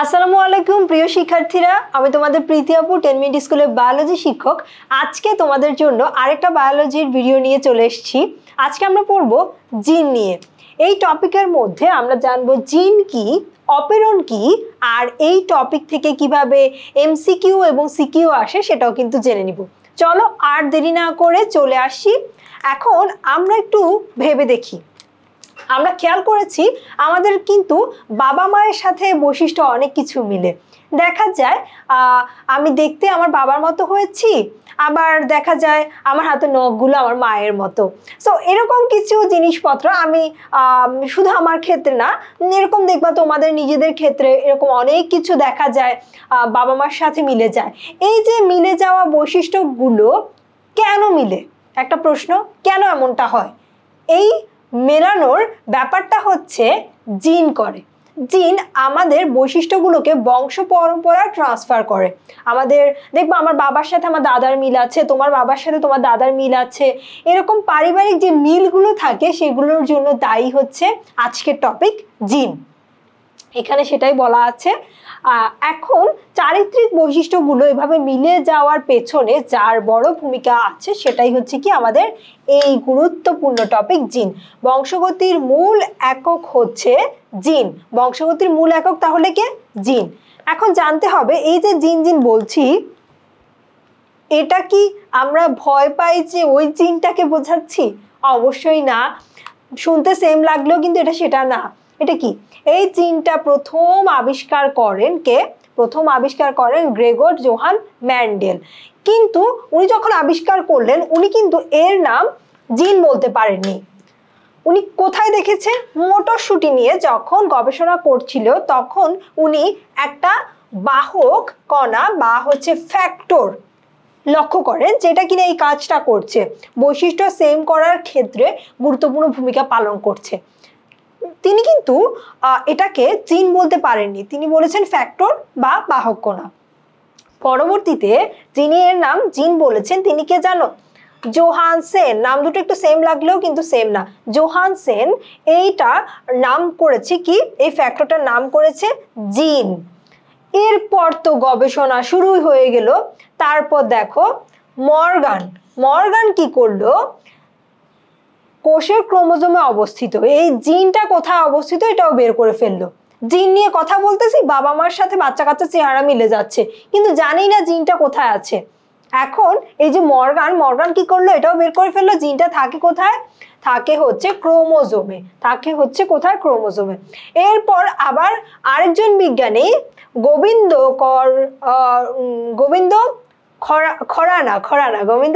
আসসালামু আলাইকুম প্রিয় শিক্ষার্থীরা, আমি তোমাদের প্রীতি আপু 10 মিনিট স্কুলের বায়োলজি শিক্ষক। আজকে তোমাদের জন্য আরেকটা বায়োলজির ভিডিও নিয়ে চলে এসেছি। আজকে আমরা পড়ব জিন নিয়ে। এই টপিকের মধ্যে আমরা জানবো জিন কি, অপেরণ কি, আর এই টপিক থেকে কিভাবে এমসিকিউ এবং সিকিউ আসে সেটাও কিন্তু জেনে নিব। চলো আর দেরি না করে চলে আসি। এখন আমরা একটু ভেবে দেখি। আমরা খেয়াল করেছি আমাদের কিন্তু বাবা মায়ের সাথে বৈশিষ্ট্য অনেক কিছু মিলে। দেখা যায় আমি দেখতে আমার বাবার মতো হয়েছি, আবার দেখা যায় আমার হাতে নখগুলো আমার মায়ের মতো। সো এরকম কিছু জিনিসপত্র আমি শুধু আমার ক্ষেত্রে না, এরকম দেখবা তোমাদের নিজেদের ক্ষেত্রে এরকম অনেক কিছু দেখা যায় বাবা মার সাথে মিলে যায়। এই যে মিলে যাওয়া বৈশিষ্ট্যগুলো কেন মিলে, একটা প্রশ্ন, কেন এমনটা হয়? এই মেলানোর ব্যাপারটা হচ্ছে জিন করে। জিন আমাদের বৈশিষ্ট্যগুলোকে বংশ পরম্পরা ট্রান্সফার করে। আমাদের দেখবো আমার বাবার সাথে আমার দাদার মিল আছে, তোমার বাবার সাথে তোমার দাদার মিল আছে। এরকম পারিবারিক যে মিলগুলো থাকে সেগুলোর জন্য দায়ী হচ্ছে আজকের টপিক জিন। এখানে সেটাই বলা আছে। এখন চারিত্রিক বৈশিষ্ট্যগুলো এভাবে মিলে যাওয়ার পেছনে যার বড় ভূমিকা আছে সেটাই হচ্ছে কি আমাদের এই গুরুত্বপূর্ণ টপিক জিন। বংশগতির মূল একক হচ্ছে জিন। বংশগতির মূল একক তাহলে কে? জিন। এখন জানতে হবে এই যে জিন জিন বলছি, এটা কি আমরা ভয় পাই যে ওই জিনটাকে বোঝাচ্ছি? অবশ্যই না। শুনতে সেম লাগলেও কিন্তু এটা সেটা না। এটা কি? এই জিনটা প্রথম আবিষ্কার করেন কে? প্রথম আবিষ্কার করেন গ্রেগর জোহান ম্যান্ডেল। কিন্তু উনি যখন আবিষ্কার করলেন উনি কিন্তু এর নাম জিন বলতে পারেননি। উনি কোথায় দেখেছে? মটরশুঁটি নিয়ে যখন গবেষণা করছিল তখন উনি একটা বাহক কণা বা হচ্ছে ফ্যাক্টর লক্ষ্য করেন যেটা কিনা এই কাজটা করছে, বৈশিষ্ট্য সেম করার ক্ষেত্রে গুরুত্বপূর্ণ ভূমিকা পালন করছে। তিনি কিন্তু এটাকে জিন বলতে পারেননি, তিনি বলেছেন ফ্যাক্টর বা বাহক কণা। পরবর্তীতে যিনি এর নাম জিন বলেছেন তিনি কে জানো? জোহানসেন। নাম দুটো একটু সেম লাগলেও কিন্তু সেম না। জোহানসেন এইটা নাম করেছে কি, এই ফ্যাক্টরটার নাম করেছে জিন। এরপর তো গবেষণা শুরুই হয়ে গেল। তারপর দেখো মর্গান কি করলো? কোষের ক্রোমোজোমে অবস্থিত এই জিনটা কোথায় অবস্থিত এটাও বের করে ফেললো। জিন নিয়ে কথা বলতেছি, বাবা মার সাথে বাচ্চা কাচ্চা চেহারা মিলে যাচ্ছে, কিন্তু জানি না জিনটা কোথায় আছে। এখন এই যে মর্গান কি করলো? এটাও বের করে ফেললো। জিনটা থাকে কোথায়? থাকে হচ্ছে ক্রোমোজোমে। থাকে হচ্ছে কোথায়? ক্রোমোজোমে। এরপর আবার আরেকজন বিজ্ঞানী গোবিন্দ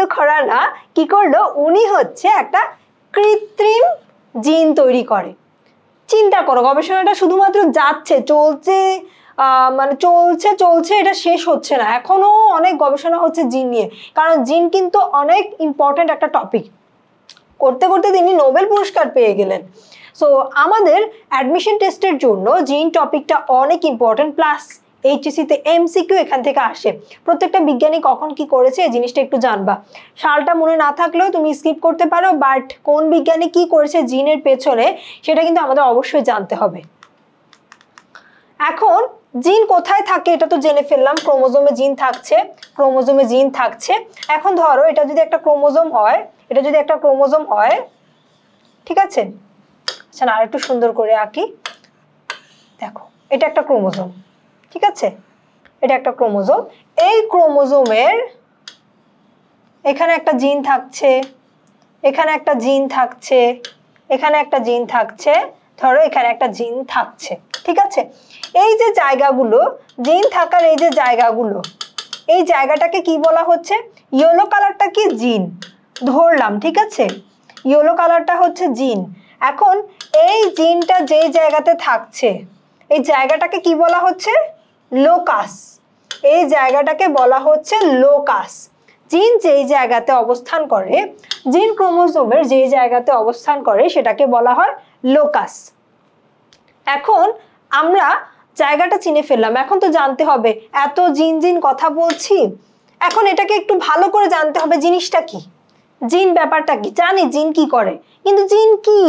খরানা কি করলো? উনি হচ্ছে একটা কৃত্রিম জিন তৈরি করে। চিন্তা করো, গবেষণাটা শুধুমাত্র যাচ্ছে, চলছে, এটা শেষ হচ্ছে না। এখনো অনেক গবেষণা হচ্ছে জিন নিয়ে, কারণ জিন কিন্তু অনেক ইম্পর্টেন্ট একটা টপিক। করতে করতে তিনি নোবেল পুরস্কার পেয়ে গেলেন। সো আমাদের অ্যাডমিশন টেস্টের জন্য জিন টপিকটা অনেক ইম্পর্টেন্ট। প্লাস এইচএসসিতে এমসিকিউ এখান থেকে আসে। প্রত্যেকটা বিজ্ঞানী কখন কি করেছে এই জিনিসটা একটু জানবা। সালটা মনে না থাকলেও তুমি স্কিপ করতে পারো, বাট কোন বিজ্ঞানী কি করেছে জিনের পেছনে সেটা কিন্তু আমাদের অবশ্যই জানতে হবে। এখন জিন কোথায় থাকে এটা তো জেনে ফেললাম। ক্রোমোজোমে জিন থাকছে। এখন ধরো এটা যদি একটা ক্রোমোজোম হয়, ঠিক আছে? আচ্ছা, আর একটু সুন্দর করে আঁকি। দেখো, এটা একটা ক্রোমোজোম, ঠিক আছে? এটা একটা ক্রোমোজোম। এই ক্রোমোজোমের এখানে একটা জিন থাকছে, এখানে একটা জিন থাকছে, এখানে একটা জিন থাকছে, ধরো এখানে একটা জিন থাকছে, ঠিক আছে? এই যে জায়গাগুলো, জিন থাকার এই যে জায়গাগুলো, এই জায়গাটাকে কি বলা হচ্ছে? ইয়েলো কালারটা কি? জিন ধরলাম, ঠিক আছে? ইয়েলো কালারটা হচ্ছে জিন। এখন এই জিনটা যেই জায়গাতে থাকছে এই জায়গাটাকে কি বলা হচ্ছে? লোকাস। এই জায়গাটাকে বলা হচ্ছে লোকাস। জিন যেই জায়গাতে অবস্থান করে, জিন ক্রোমোজোমের যেই জায়গাতে অবস্থান করে সেটাকে বলা হয় লোকাস। এখন আমরা জায়গাটা চিনে ফেললাম, এখন তো জানতে হবে এত জিন কথা বলছি, এখন এটাকে একটু ভালো করে জানতে হবে জিনিসটা কি, জিন ব্যাপারটা কি। জানি জিন কি করে, কিন্তু জিন কি,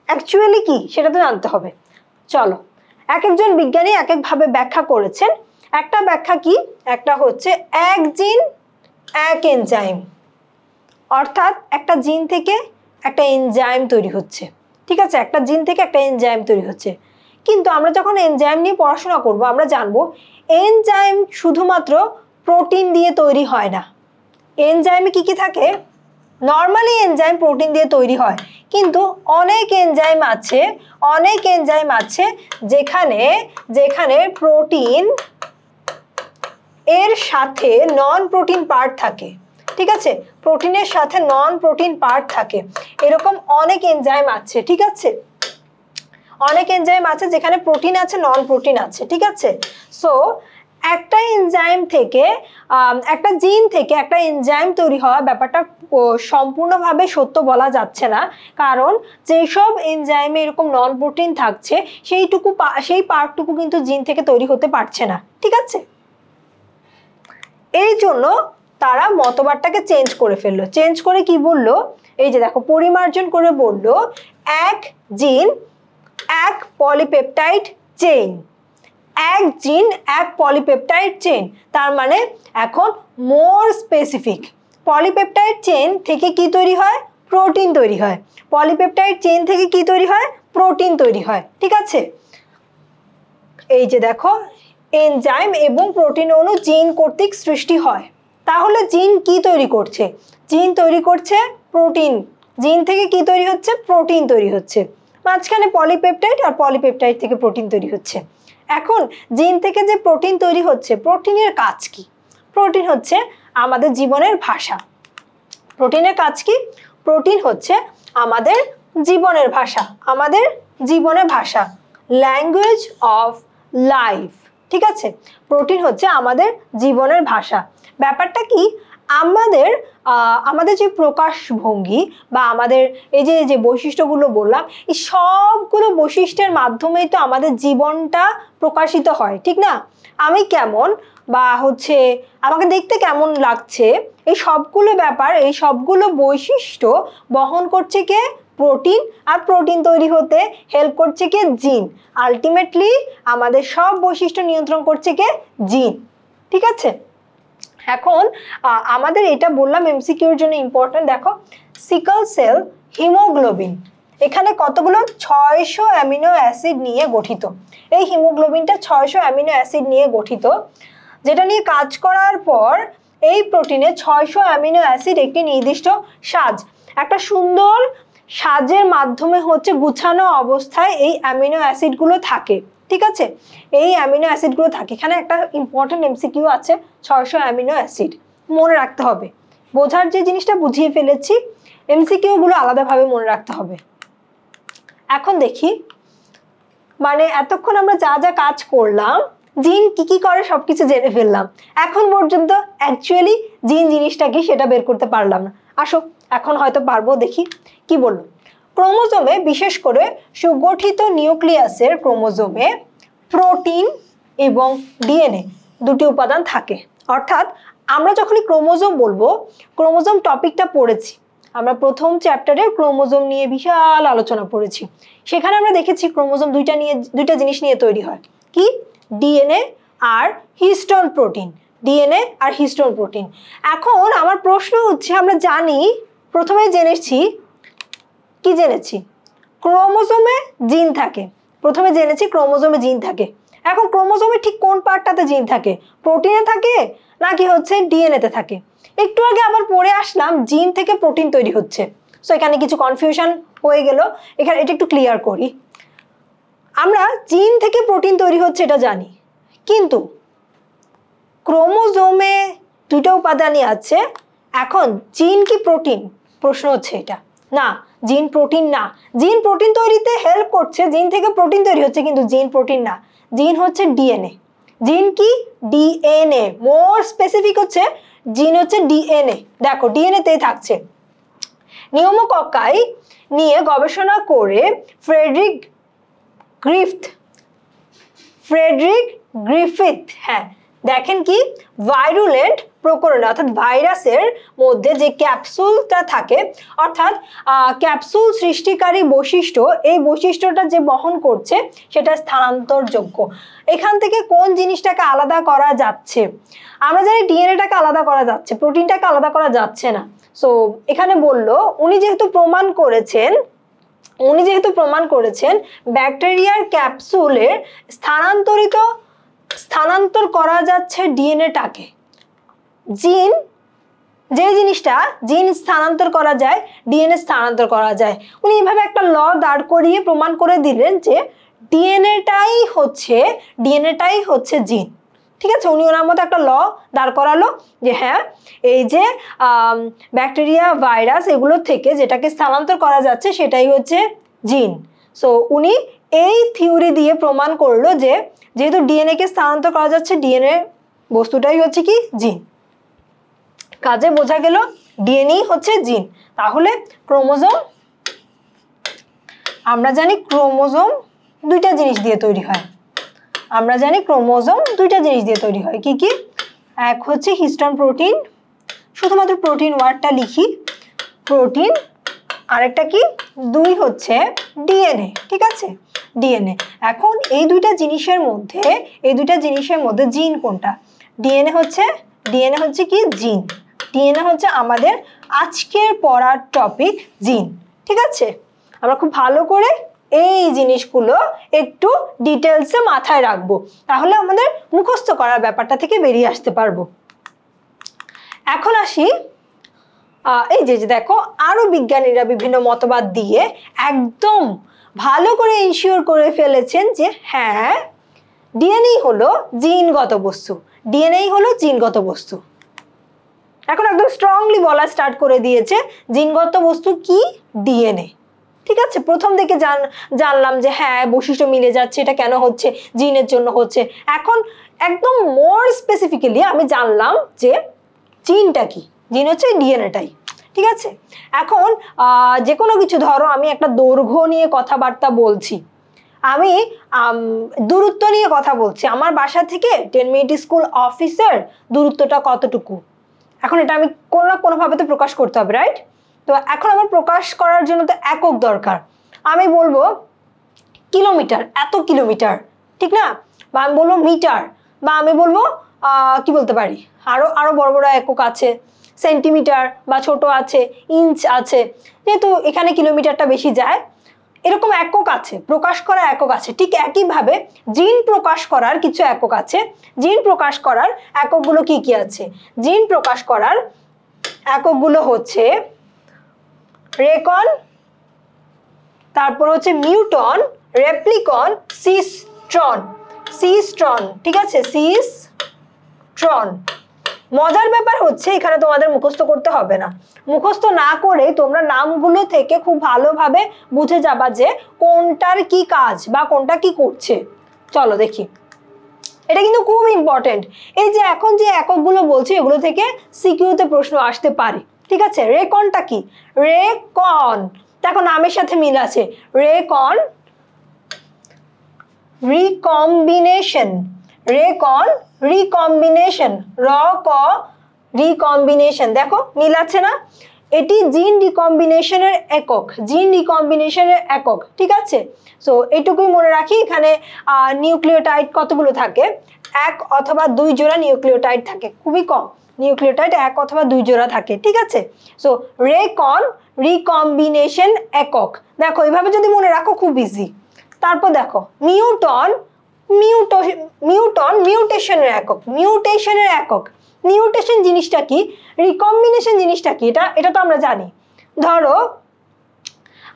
অ্যাকচুয়ালি কি সেটা তো জানতে হবে। চলো এক একজন বিজ্ঞানী এক একভাবে ব্যাখ্যা করেছেন। একটা ব্যাখ্যা কি, একটা হচ্ছে এক জিন এক এনজাইম, অর্থাৎ একটা জিন থেকে একটা এনজাইম তৈরি হচ্ছে। ঠিক আছে, একটা জিন থেকে একটা এনজাইম তৈরি হচ্ছে। কিন্তু আমরা যখন এনজাইম নিয়ে পড়াশোনা করব আমরা জানবো এনজাইম শুধুমাত্র প্রোটিন দিয়ে তৈরি হয় না। এনজাইমে কি কি থাকে? নর্মালি এনজাইম প্রোটিন দিয়ে তৈরি হয়, কিন্তু অনেক এনজাইম আছে যেখানে যেখানে প্রোটিন এর সাথে নন প্রোটিন পার্ট থাকে। ঠিক আছে, প্রোটিনের সাথে নন প্রোটিন পার্ট থাকে, এরকম অনেক এনজাইম আছে। ঠিক আছে, অনেক এনজাইম আছে যেখানে প্রোটিন আছে নন প্রোটিন আছে। ঠিক আছে, সো একটা এনজাইম থেকে একটা জিন থেকে একটা এনজাইম তৈরি হওয়া ব্যাপারটা সম্পূর্ণভাবে সত্য বলা যাচ্ছে না, কারণ যেসব এনজাইমে এরকম নন প্রোটিন থাকছে সেই পার্টটুকু কিন্তু জিন থেকে তৈরি হতে পারছে না। ঠিক আছে, এই জন্য তারা মতবাদটাকে চেঞ্জ করে ফেললো। চেঞ্জ করে কি বললো, এই যে দেখো পরিমার্জন করে বললো এক জিন এক পলিপেপটাইড চেইন, এক জিন এক পলিপেপটাইড চেইন। তার মানে এখন মোর স্পেসিফিক, পলিপেপটাইড চেইন থেকে কি তৈরি হয়? প্রোটিন তৈরি হয়। পলিপেপটাইড চেইন থেকে কি তৈরি হয়? প্রোটিন তৈরি হয়। ঠিক আছে, এই যে দেখো এনজাইম এবং প্রোটিন অণু জিন কর্তৃক সৃষ্টি হয়। তাহলে জিন কি তৈরি করছে? জিন তৈরি করছে প্রোটিন। জিন থেকে কি তৈরি হচ্ছে? প্রোটিন তৈরি হচ্ছে। মাঝখানে পলিপেপটাইড, আর পলিপেপটাইড থেকে প্রোটিন তৈরি হচ্ছে। এখন জিন থেকে যে প্রোটিন তৈরি হচ্ছে, প্রোটিনের কাজ কি? প্রোটিন হচ্ছে আমাদের জীবনের ভাষা। প্রোটিনের কাজ কি? প্রোটিন হচ্ছে আমাদের জীবনের ভাষা, আমাদের জীবনের ভাষা, ল্যাঙ্গুয়েজ অফ লাইফ। ঠিক আছে, প্রোটিন হচ্ছে আমাদের জীবনের ভাষা। ব্যাপারটা কি, আমাদের যে প্রকাশভঙ্গি বা আমাদের এই যে বৈশিষ্ট্যগুলো বললাম, এই সবগুলো বৈশিষ্ট্যের মাধ্যমেই তো আমাদের জীবনটা প্রকাশিত হয়। ঠিক না? আমি কেমন বা হচ্ছে আমাকে দেখতে কেমন লাগছে, এই সবগুলো ব্যাপার, এই সবগুলো বৈশিষ্ট্য বহন করছে কে? প্রোটিন। আর প্রোটিন তৈরি হতে হেল্প করছে কে? জিন। আলটিমেটলি আমাদের সব বৈশিষ্ট্য নিয়ন্ত্রণ করছে কে? জিন। ঠিক আছে, এখন আমাদের এটা বললাম এমসিকিউর জন্য ইম্পর্টেন্ট। দেখো সিকল সেল হিমোগ্লোবিন, এখানে কতগুলো? 600 অ্যামিনো অ্যাসিড নিয়ে গঠিত। এই হিমোগ্লোবিনটা 600 অ্যামিনো অ্যাসিড নিয়ে গঠিত, যেটা নিয়ে কাজ করার পর এই প্রোটিনে 600 অ্যামিনো অ্যাসিড একটি নির্দিষ্ট সাজ, একটা সুন্দর সাজের মাধ্যমে হচ্ছে গুছানো অবস্থায় এই অ্যামিনো অ্যাসিডগুলো থাকে। ঠিক আছে, এই অ্যামিনো অ্যাসিডগুলো থাকে। এখানে একটা ইম্পর্টেন্ট এমসিকিউ আছে, 600 অ্যামিনো অ্যাসিড মনে রাখতে হবে। বোঝার যে জিনিসটা বুঝিয়ে ফেলেছি, এমসিকিউ গুলো আলাদাভাবে মনে রাখতে হবে। এখন দেখি, মানে এতক্ষণ আমরা যা যা কাজ করলাম, জিন কি কি করে সবকিছু জেনে ফেললাম, এখন পর্যন্ত অ্যাকচুয়ালি জিন জিনিসটা কি সেটা বের করতে পারলাম না। আসো এখন হয়তো পারবো। দেখি কি বললো। ক্রোমোজোমে, বিশেষ করে সুগঠিত নিউক্লিয়াসের ক্রোমোজোমে প্রোটিন এবং ডিএনএ দুটি উপাদান থাকে। অর্থাৎ আমরা যখনই ক্রোমোজোম বলবো, ক্রোমোজোম টপিকটা পড়েছি আমরা প্রথম চ্যাপ্টারে, ক্রোমোজোম নিয়ে বিশাল আলোচনা করেছি। সেখানে আমরা দেখেছি ক্রোমোজোম দুইটা জিনিস নিয়ে তৈরি হয়। কি? ডিএনএ আর হিস্টোন প্রোটিন। ডিএনএ আর হিস্টোন প্রোটিন। এখন আমার প্রশ্ন হচ্ছে, আমরা জানি, প্রথমে জেনেছি কি? জেনেছি ক্রোমোজোমে জিন থাকে। প্রথমে জেনেছি ক্রোমোজোমে জিন থাকে। এখন ক্রোমোজোমে ঠিক কোন পার্টটাতে জিন থাকে? প্রোটিনে থাকে নাকি হচ্ছে ডিএনএতে থাকে? একটু আগে আবার পড়ে আসলাম জিন থেকে প্রোটিন তৈরি হচ্ছে। সো এখানে কিছু কনফিউশন হয়ে গেল, এখানে এটা একটু ক্লিয়ার করি। আমরা জিন থেকে প্রোটিন তৈরি হচ্ছে এটা জানি, কিন্তু ক্রোমোজোমে দুটো উপাদানই আছে। এখন জিন কি প্রোটিন? প্রশ্ন হচ্ছে এটা। না, জিন প্রোটিন না। জিন প্রোটিন তৈরিতে হেল্প করছে, জিন থেকে প্রোটিন তৈরি হচ্ছে, কিন্তু জিন প্রোটিন না। জিন হচ্ছে ডিএনএ। জিন কি? ডিএনএ। মোর স্পেসিফিক হচ্ছে জিন হচ্ছে ডিএনএ। দেখো ডিএনএতেই থাকছে। নিউমোকক্কাই নিয়ে গবেষণা করে ফ্রেডরিক গ্রিফিথ, হ্যাঁ, দেখেন কি ভাইরুলেন্ট প্রকরণে অর্থাৎ ভাইরাসের মধ্যে যে ক্যাপসুলটা থাকে অর্থাৎ ক্যাপসুল সৃষ্টিকারী বৈশিষ্ট্য, এই বৈশিষ্ট্যটা যে বহন করছে সেটা স্থানান্তরযোগ্য। এখান থেকে কোন জিনিসটাকে আলাদা করা যাচ্ছে? আমরা জানি ডিএনএটাকে আলাদা করা যাচ্ছে, প্রোটিনটাকে আলাদা করা যাচ্ছে না। সো এখানে বললো উনি যেহেতু প্রমাণ করেছেন ব্যাকটেরিয়ার ক্যাপসুলে স্থানান্তর করা যাচ্ছে ডিএনএটাকে। জিন স্থানান্তর করা যায়, ডিএনএ স্থানান্তর করা যায়। উনি এইভাবে একটা ল দাঁড় করিয়ে প্রমাণ করে দিলেন যে ডিএনএটাই হচ্ছে জিন। ঠিক আছে, উনি ওনার মতো একটা ল দাঁড় করালো যে হ্যাঁ, এই যে ব্যাকটেরিয়া, ভাইরাস এগুলো থেকে যেটাকে স্থানান্তর করা যাচ্ছে সেটাই হচ্ছে জিন। সো উনি এই থিওরি দিয়ে প্রমাণ করলো যে যেহেতু ডিএনএ কে স্থানান্তর করা যাচ্ছে, ডিএনএ বস্তুটাই হচ্ছে কি জিন। কাজে বোঝা গেল ডিএনএ হচ্ছে জিন। তাহলে ক্রোমোজোম, আমরা জানি ক্রোমোজোম দুইটা জিনিস দিয়ে তৈরি হয়। কি কি? এক হচ্ছে হিস্টোন প্রোটিন, শুধুমাত্র প্রোটিন ওয়ার্ডটা লিখি, প্রোটিন। আরেকটা কি? দুই হচ্ছে ডিএনএ। ঠিক আছে, ডিএনএ। এখন এই দুইটা জিনিসের মধ্যে জিন কোনটা? ডিএনএ হচ্ছে কি? জিন। ডিএনএ হচ্ছে আমাদের আজকের পড়ার টপিক, জিন। ঠিক আছে, আমরা খুব ভালো করে এই জিনিসগুলো একটু ডিটেলসে মাথায় রাখবো, তাহলে আমাদের মুখস্থ করার ব্যাপারটা থেকে বেরিয়ে আসতে পারবো। এখন আসি, এই যে দেখো আরো বিজ্ঞানীরা বিভিন্ন মতবাদ দিয়ে একদম ভালো করে ইনশিওর করে ফেলেছেন যে হ্যাঁ, ডিএনএ হলো জিনগত বস্তু। এখন একদম স্ট্রংলি বলা স্টার্ট করে দিয়েছে জিনগত বস্তু কি? ডিএনএ। ঠিক আছে, প্রথম দিকে জানলাম যে হ্যাঁ, বৈশিষ্ট্য মিলে যাচ্ছে, এটা কেন হচ্ছে? জিনের জন্য হচ্ছে। এখন একদম মোর স্পেসিফিক্যালি আমি জানলাম যে জিনটা কি? জিন হচ্ছে ডিএনএটাই। ঠিক আছে, এখন যে কোনো কিছু, ধরো আমি একটা দৈর্ঘ্য নিয়ে কথাবার্তা বলছি, আমি দূরত্ব নিয়ে কথা বলছি, আমার বাসা থেকে 10 মিনিট স্কুল অফিসের দূরত্বটা কতটুকু? এখন এটা আমি কোনো না কোনোভাবে তো প্রকাশ করতে হবে, রাইট? তো এখন আমার প্রকাশ করার জন্য তো একক দরকার। আমি বলবো কিলোমিটার, এত কিলোমিটার, ঠিক না? বা আমি বলবো মিটার, বা আমি বলবো কি বলতে পারি, আরো বড় বড় একক আছে, সেন্টিমিটার বা ছোট আছে, ইঞ্চ আছে। যেহেতু এখানে কিলোমিটারটা বেশি যায়, এরকম একক আছে, প্রকাশ করা একক আছে। ঠিক একইভাবে জিন প্রকাশ করার কিছু একক আছে। জিন প্রকাশ করার এককগুলো কি কি আছে? জিন প্রকাশ করার এককগুলো হচ্ছে রেকন, তারপর হচ্ছে মিউটন, রেপ্লিকন, সিস্ট্রন। ঠিক আছে, সিস্ট্রন। মজার ব্যাপার হচ্ছে এখানে তোমাদের মুখস্থ করতে হবে না। মুখস্থ না করে তোমরা নামগুলো থেকে খুব ভালোভাবে বুঝে যাবা যে কোনটার কি কাজ বা কোনটা কি করছে। চলো দেখি, এটা কিন্তু খুব ইম্পর্টেন্ট। এই যে এখন যে এককগুলো বলছি এগুলো থেকে সিকিউতে প্রশ্ন আসতে পারে। ঠিক আছে, রেকনটা কি? রেকন, দেখো নামের সাথে মিল আছে। রেকন, রিকম্বিনেশন, রিকম্বিনেশন, দেখো মিল আছে না? এটি জিন রিকম্বিনেশনের একক। ঠিক আছে, সো এইটুকুই মনে রাখি। এখানে নিউক্লিওটাইড কতগুলো থাকে? 1 অথবা 2 জোড়া নিউক্লিওটাইড থাকে, খুবই কম। নিউক্লিওটাইড 1 অথবা 2 জোড়া থাকে। ঠিক আছে, সো রেকন, রিকম্বিনেশন একক। দেখো এইভাবে যদি মনে রাখো খুব ইজি। তারপর দেখো মিউটন, মিউটেশনের একক। মিউটেশন জিনিসটা কি? রিকম্বিনেশন জিনিসটা কি? এটা তো আমরা জানি। ধরো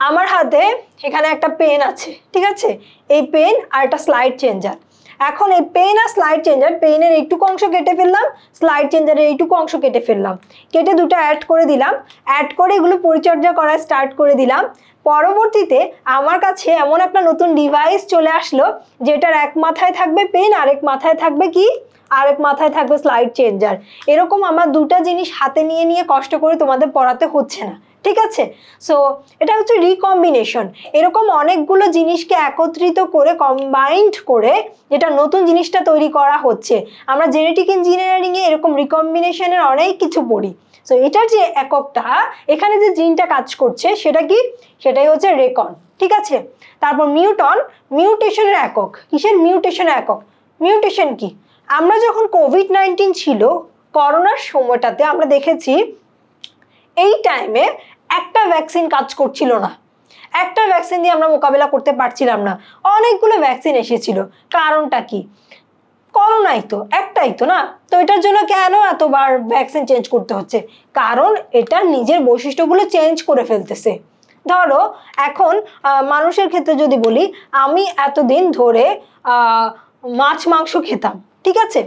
আমার হাতে এখানে একটা পেন আছে, ঠিক আছে, এই পেন আর একটা স্লাইড চেঞ্জার। এখন এই পেন আর স্লাইড চেঞ্জার, পেনের এইটুকু অংশ কেটে ফেললাম, স্লাইড চেঞ্জারের এইটুকু অংশ কেটে ফেললাম, কেটে দুটো অ্যাড করে দিলাম, অ্যাড করে এগুলো পরিচর্যা করা স্টার্ট করে দিলাম। পরবর্তীতে আমার কাছে এমন একটা নতুন ডিভাইস চলে আসলো যেটার এক মাথায় থাকবে পেন, আরেক মাথায় থাকবে কি? আরেক মাথায় থাকবে স্লাইড চেঞ্জার। এরকম আমার দুটা জিনিস হাতে নিয়ে কষ্ট করে তোমাদের পড়াতে হচ্ছে না। ঠিক আছে। সো এটা হচ্ছে রিকম্বিনেশন। এরকম অনেকগুলো জিনিসকে একত্রিত করে কম্বাইন্ড করে যেটা নতুন জিনিসটা তৈরি করা হচ্ছে। আমরা জেনেটিক ইঞ্জিনিয়ারিংয়ে এরকম রিকম্বিনেশনের অনেক কিছু পড়ি। সো এটার যে এককটা, এখানে যে জিনটা কাজ করছে সেটা কি, সেটাই হচ্ছে রেকন। ঠিক আছে। তারপর মিউটন, মিউটেশনের একক। কিসের মিউটেশনের একক? মিউটেশন কি, আমরা যখন কোভিড-19 ছিল করোনার সময়টাতে আমরা দেখেছি এই টাইমে একটা ভ্যাকসিন কাজ করছিল না, একটা ভ্যাকসিন দিয়ে আমরা মোকাবেলা করতে পারছিলাম না, অনেকগুলো ভ্যাকসিন এসেছিল। কারণটা কি? করোনাই তো, একটাই তো না। তো এটার জন্য কেন এতবার ভ্যাকসিন চেঞ্জ করতে হচ্ছে? কারণ এটা নিজের বৈশিষ্ট্যগুলো চেঞ্জ করে ফেলতেছে। ধরো এখন মানুষের ক্ষেত্রে যদি বলি, আমি এতদিন ধরে মাছ মাংস খেতাম, ঠিক আছে,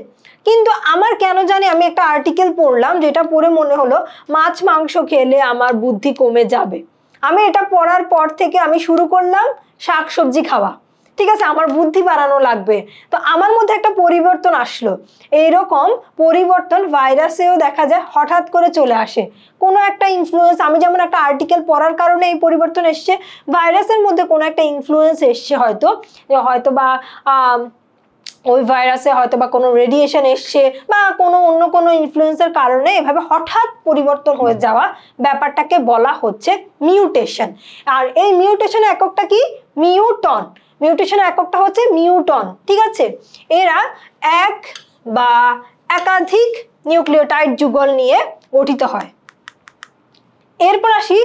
কিন্তু আমার কেন জানি আমি একটা আর্টিকেল পড়লাম যেটা পড়ে মনে হলো মাছ মাংস খেলে আমার বুদ্ধি কমে যাবে। আমি এটা পড়ার পর থেকে আমি শুরু করলাম শাকসবজি খাওয়া, ঠিক আছে, আমার বুদ্ধি বাড়ানো লাগবে। তো আমার মধ্যে একটা পরিবর্তন আসলো। এইরকম পরিবর্তন ভাইরাসেও দেখা যায়, হঠাৎ করে চলে আসে কোনো একটা ইনফ্লুয়েন্স। আমি যেমন একটা আর্টিকেল পড়ার কারণে এই পরিবর্তন এসছে, ভাইরাসের মধ্যে কোনো একটা ইনফ্লুয়েন্স এসছে হয়তো বা ওই ভাইরাসে হয়তো বা কোনো রেডিয়েশন এসছে বা কোনো অন্য কোনো ইনফ্লুয়েন্সের কারণে এভাবে হঠাৎ পরিবর্তন হয়ে যাওয়া ব্যাপারটাকে বলা হচ্ছে মিউটেশন। আর এই মিউটেশনের এককটা কি? মিউটন। মিউটেশনের এককটা হচ্ছে মিউটন। ঠিক আছে। এরা এক বা একাধিক নিউক্লিওটাইড যুগল নিয়ে গঠিত হয়। এরপর আসি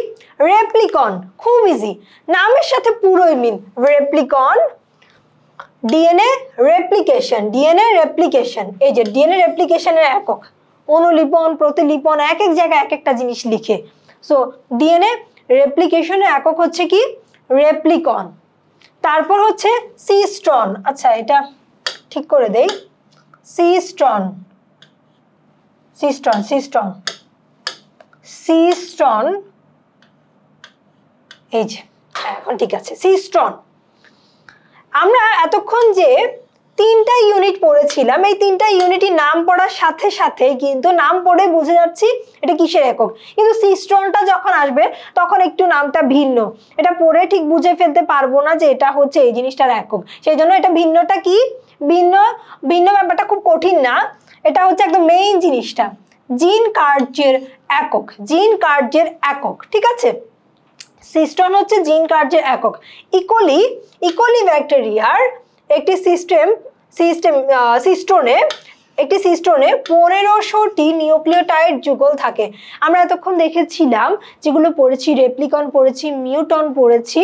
রেপ্লিকন। খুব ইজি, নামের সাথে পুরোই মিল। রেপ্লিকন, ডিএনএ রেপ্লিকেশন। ডিএনএ রেপ্লিকেশন, এই যে ডিএনএ রেপ্লিকেশনের একক, অনুলিপন, প্রতিলিপন, এক এক জায়গায় এক একটা জিনিস লিখে। সো ডিএনএ রেপ্লিকেশনের একক হচ্ছে কি? রেপ্লিকন। তারপর হচ্ছে সিস্ট্রন। আচ্ছা এটা ঠিক করে দেই, সিস্ট্রন, সিস্ট্রন, সিস্ট্রন, সিস্ট্রন, এই যে এখন ঠিক আছে, সিস্ট্রন। আমরা এতক্ষণ যে তিনটা ইউনিট পড়েছিলাম, এই তিনটা ইউনিটের নাম পড়ার সাথে সাথে কিন্তু নাম পড়ে বুঝে যাচ্ছি এটা কিসের একক, কিন্তু সিস্ট্রনটা যখন আসবে তখন একটু নামটা ভিন্ন, এটা পড়ে ঠিক বুঝে ফেলতে পারবো না যে এটা হচ্ছে এই জিনিসটার একক। সেই জন্য এটা ভিন্নটা কি, ভিন্ন ভিন্ন ব্যাপারটা খুব কঠিন না, এটা হচ্ছে একদম মেইন জিনিসটা, জিন কার্যের একক। জিন কার্যের একক, ঠিক আছে। সিস্টন হচ্ছে জিন কার্যের একক। ইকোলি ব্যাকটেরিয়ার একটি সিস্টোনে 1500টি নিউক্লিওটাইড যুগল থাকে। আমরা এতক্ষণ দেখেছিলাম যেগুলো পড়েছি, রেপ্লিকন পড়েছি, মিউটন পড়েছি,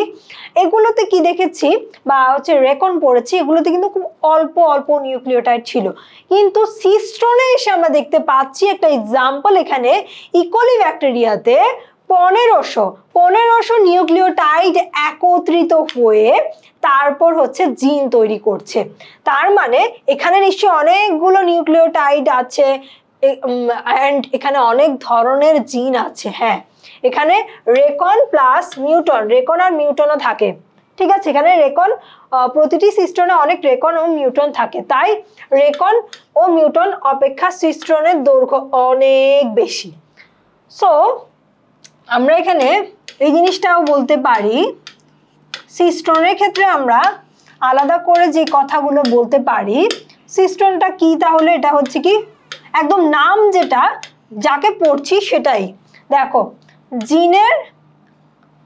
এগুলোতে কি দেখেছি বা হচ্ছে রেকন পড়েছি, এগুলোতে কিন্তু খুব অল্প অল্প নিউক্লিওটাইড ছিল। কিন্তু সিস্টোনে এসে আমরা দেখতে পাচ্ছি একটা এক্সাম্পল, এখানে ইকোলি ব্যাকটেরিয়াতে 1500 নিউক্লিওটাইড একত্রিত হয়ে তারপর হচ্ছে জিন তৈরি করছে। তার মানে এখানে নিশ্চয়ই অনেকগুলো নিউক্লিওটাইড আছে, এখানে অনেক ধরনের জিন আছে। হ্যাঁ, এখানে রেকন প্লাস মিউটন, রেকন আর মিউটনও থাকে, ঠিক আছে। এখানে রেকন, প্রতিটি সিস্টনে অনেক রেকন ও মিউটন থাকে, তাই রেকন ও মিউটন অপেক্ষা সিস্টনের দৈর্ঘ্য অনেক বেশি। সো আমরা এখানে এই জিনিসটাও বলতে পারি, সিস্টনের ক্ষেত্রে আমরা আলাদা করে যে কথাগুলো বলতে পারি, সিস্টনটা কি তাহলে, এটা হচ্ছে কি একদম নাম যেটা, যাকে পড়ছি সেটাই। দেখো জিনের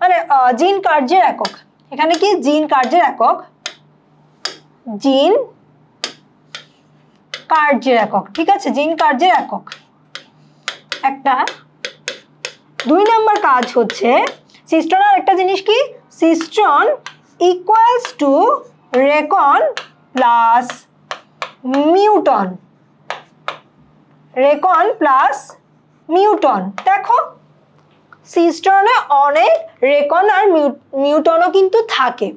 মানে জিন কার্যের একক, এখানে কি জিন কার্যের একক, জিন কার্যের একক, ঠিক আছে, জিন কার্যের একক একটা। 2 নম্বর কাজ হচ্ছে সিস্টনের একটা জিনিস কি, সিস্টন ইকুয়ালস টু রেকন প্লাস মিউটন, রেকন প্লাস মিউটন। দেখো সিস্টনে অনেক রেকন আর মিউটনও কিন্তু থাকে।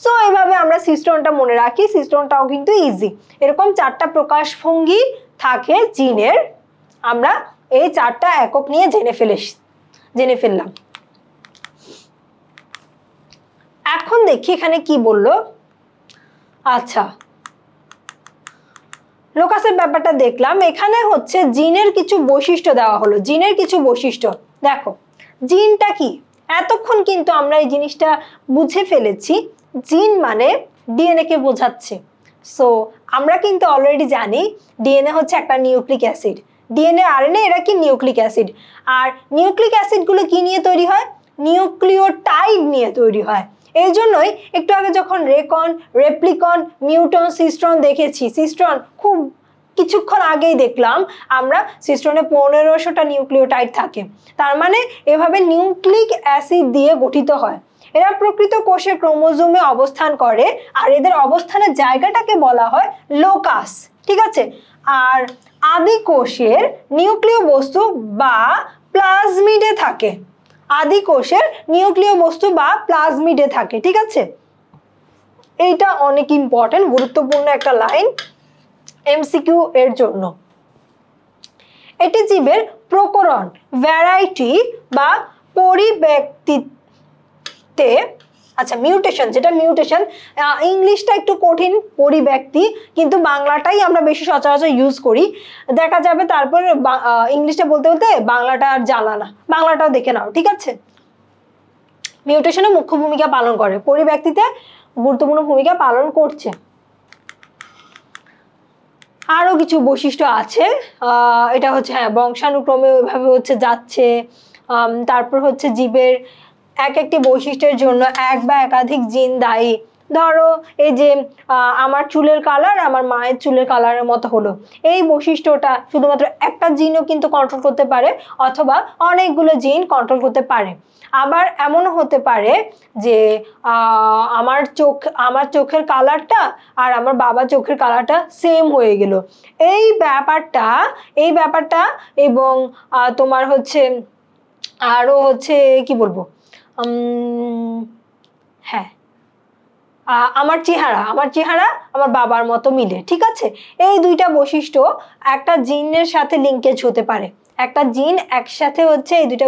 সো এইভাবে আমরা সিস্টনটা মনে রাখি, সিস্টনটাও কিন্তু ইজি। এরকম 4টা প্রকাশভঙ্গি থাকে জিনের, আমরা এই 4টা একক নিয়ে জেনে ফেললাম। এখন দেখি এখানে কি বললো। আচ্ছা, লোকাসের ব্যাপারটা দেখলাম, এখানে হচ্ছে জিনের কিছু বৈশিষ্ট্য দেওয়া হলো। জিনের কিছু বৈশিষ্ট্য দেখো, জিনটা কি? এতক্ষণ কিন্তু আমরা এই জিনিসটা বুঝে ফেলেছি, জিন মানে ডিএনএ কে বোঝাচ্ছে। সো আমরা কিন্তু অলরেডি জানি ডিএনএ হচ্ছে একটা নিউক্লিক অ্যাসিড, ডিএনএ আরএনএ এরা কি নিউক্লিক অ্যাসিড। আর নিউক্লিক অ্যাসিডগুলো কি নিয়ে তৈরি হয়? নিউক্লিওটাইড নিয়ে তৈরি হয়। এই জন্যই একটু আগে যখন রেকন, রেপ্লিকন, মিউটন, সিস্ট্রন দেখেছি, সিস্ট্রন খুব কিছুক্ষণ আগেই দেখলাম আমরা সিস্ট্রনে 1500টা নিউক্লিওটাইড থাকে, তার মানে এভাবে নিউক্লিক অ্যাসিড দিয়ে গঠিত হয়। এরা প্রকৃত কোষের ক্রোমোজোমে অবস্থান করে আর এদের অবস্থানের জায়গাটাকে বলা হয় লোকাস, ঠিক আছে। আর আদি কোষের নিউক্লিয় বস্তু বা প্লাজমিডে থাকে, আদি কোষের নিউক্লিয় বস্তু বা প্লাজমিডে থাকে, ঠিক আছে। এইটা অনেক ইম্পর্টেন্ট, গুরুত্বপূর্ণ একটা লাইন এমসিকিউ এর জন্য। এটি জীবের প্রকরণ, ভ্যারাইটি বা পরিব্যক্তিতে, আচ্ছা মিউটেশন, যেটা মিউটেশন ইংলিশটা একটু কঠিন, পরিব্যক্তি, কিন্তু বাংলাটাই আমরা বেশি সচরাচর ইউজ করি, দেখা যাবে। তারপর ইংলিশটা বলতে বলতে বাংলাটা আর জানা না, বাংলাটাও দেখে নাও, ঠিক আছে। মিউটেশনে মুখ্য ভূমিকা পালন করে, পরিব্যক্তিতে গুরুত্বপূর্ণ ভূমিকা পালন করছে। আরো কিছু বৈশিষ্ট্য আছে, এটা হচ্ছে হ্যাঁ বংশানুক্রমে ওইভাবে হচ্ছে যাচ্ছে। তারপর হচ্ছে জীবের এক একটি বৈশিষ্ট্যের জন্য এক বা একাধিক জিন দায়ী। ধরো এই যে আমার চুলের কালার আমার মায়ের চুলের কালারের মতো হলো, এই বৈশিষ্ট্যটা শুধুমাত্র একটা জিনও কিন্তু কন্ট্রোল করতে পারে, অথবা অনেকগুলো জিন কন্ট্রোল করতে পারে। আবার এমনও হতে পারে যে আমার চোখের কালারটা আর আমার বাবার চোখের কালারটা সেম হয়ে গেল। এই ব্যাপারটা এবং তোমার হচ্ছে আরো হচ্ছে কি বলবো, হ্যাঁ আমার চেহারা আমার বাবার মতো মিলে, ঠিক আছে। এই দুইটা বৈশিষ্ট্য একটা জিনের সাথে লিঙ্কেজ হতে পারে, একটা জিন একসাথে হচ্ছে এই দুইটা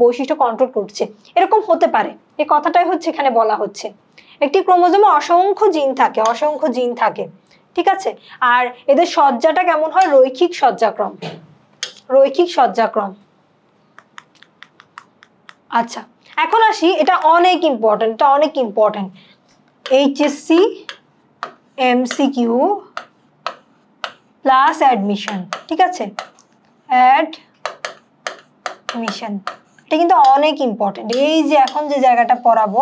বৈশিষ্ট্য কন্ট্রোল করছে, এরকম হতে পারে। এই কথাটাই হচ্ছে এখানে বলা হচ্ছে। একটি ক্রোমোজোমে অসংখ্য জিন থাকে, ঠিক আছে। আর এদের সজ্জাটা কেমন হয়? রৈখিক সজ্জাক্রম। আচ্ছা এখন আসি, এটা অনেক important, HSC MCQ plus admission, ঠিক আছে। অ্যাডমিশন এটা কিন্তু অনেক ইম্পর্টেন্ট। এই যে এখন যে জায়গাটা পড়াবো,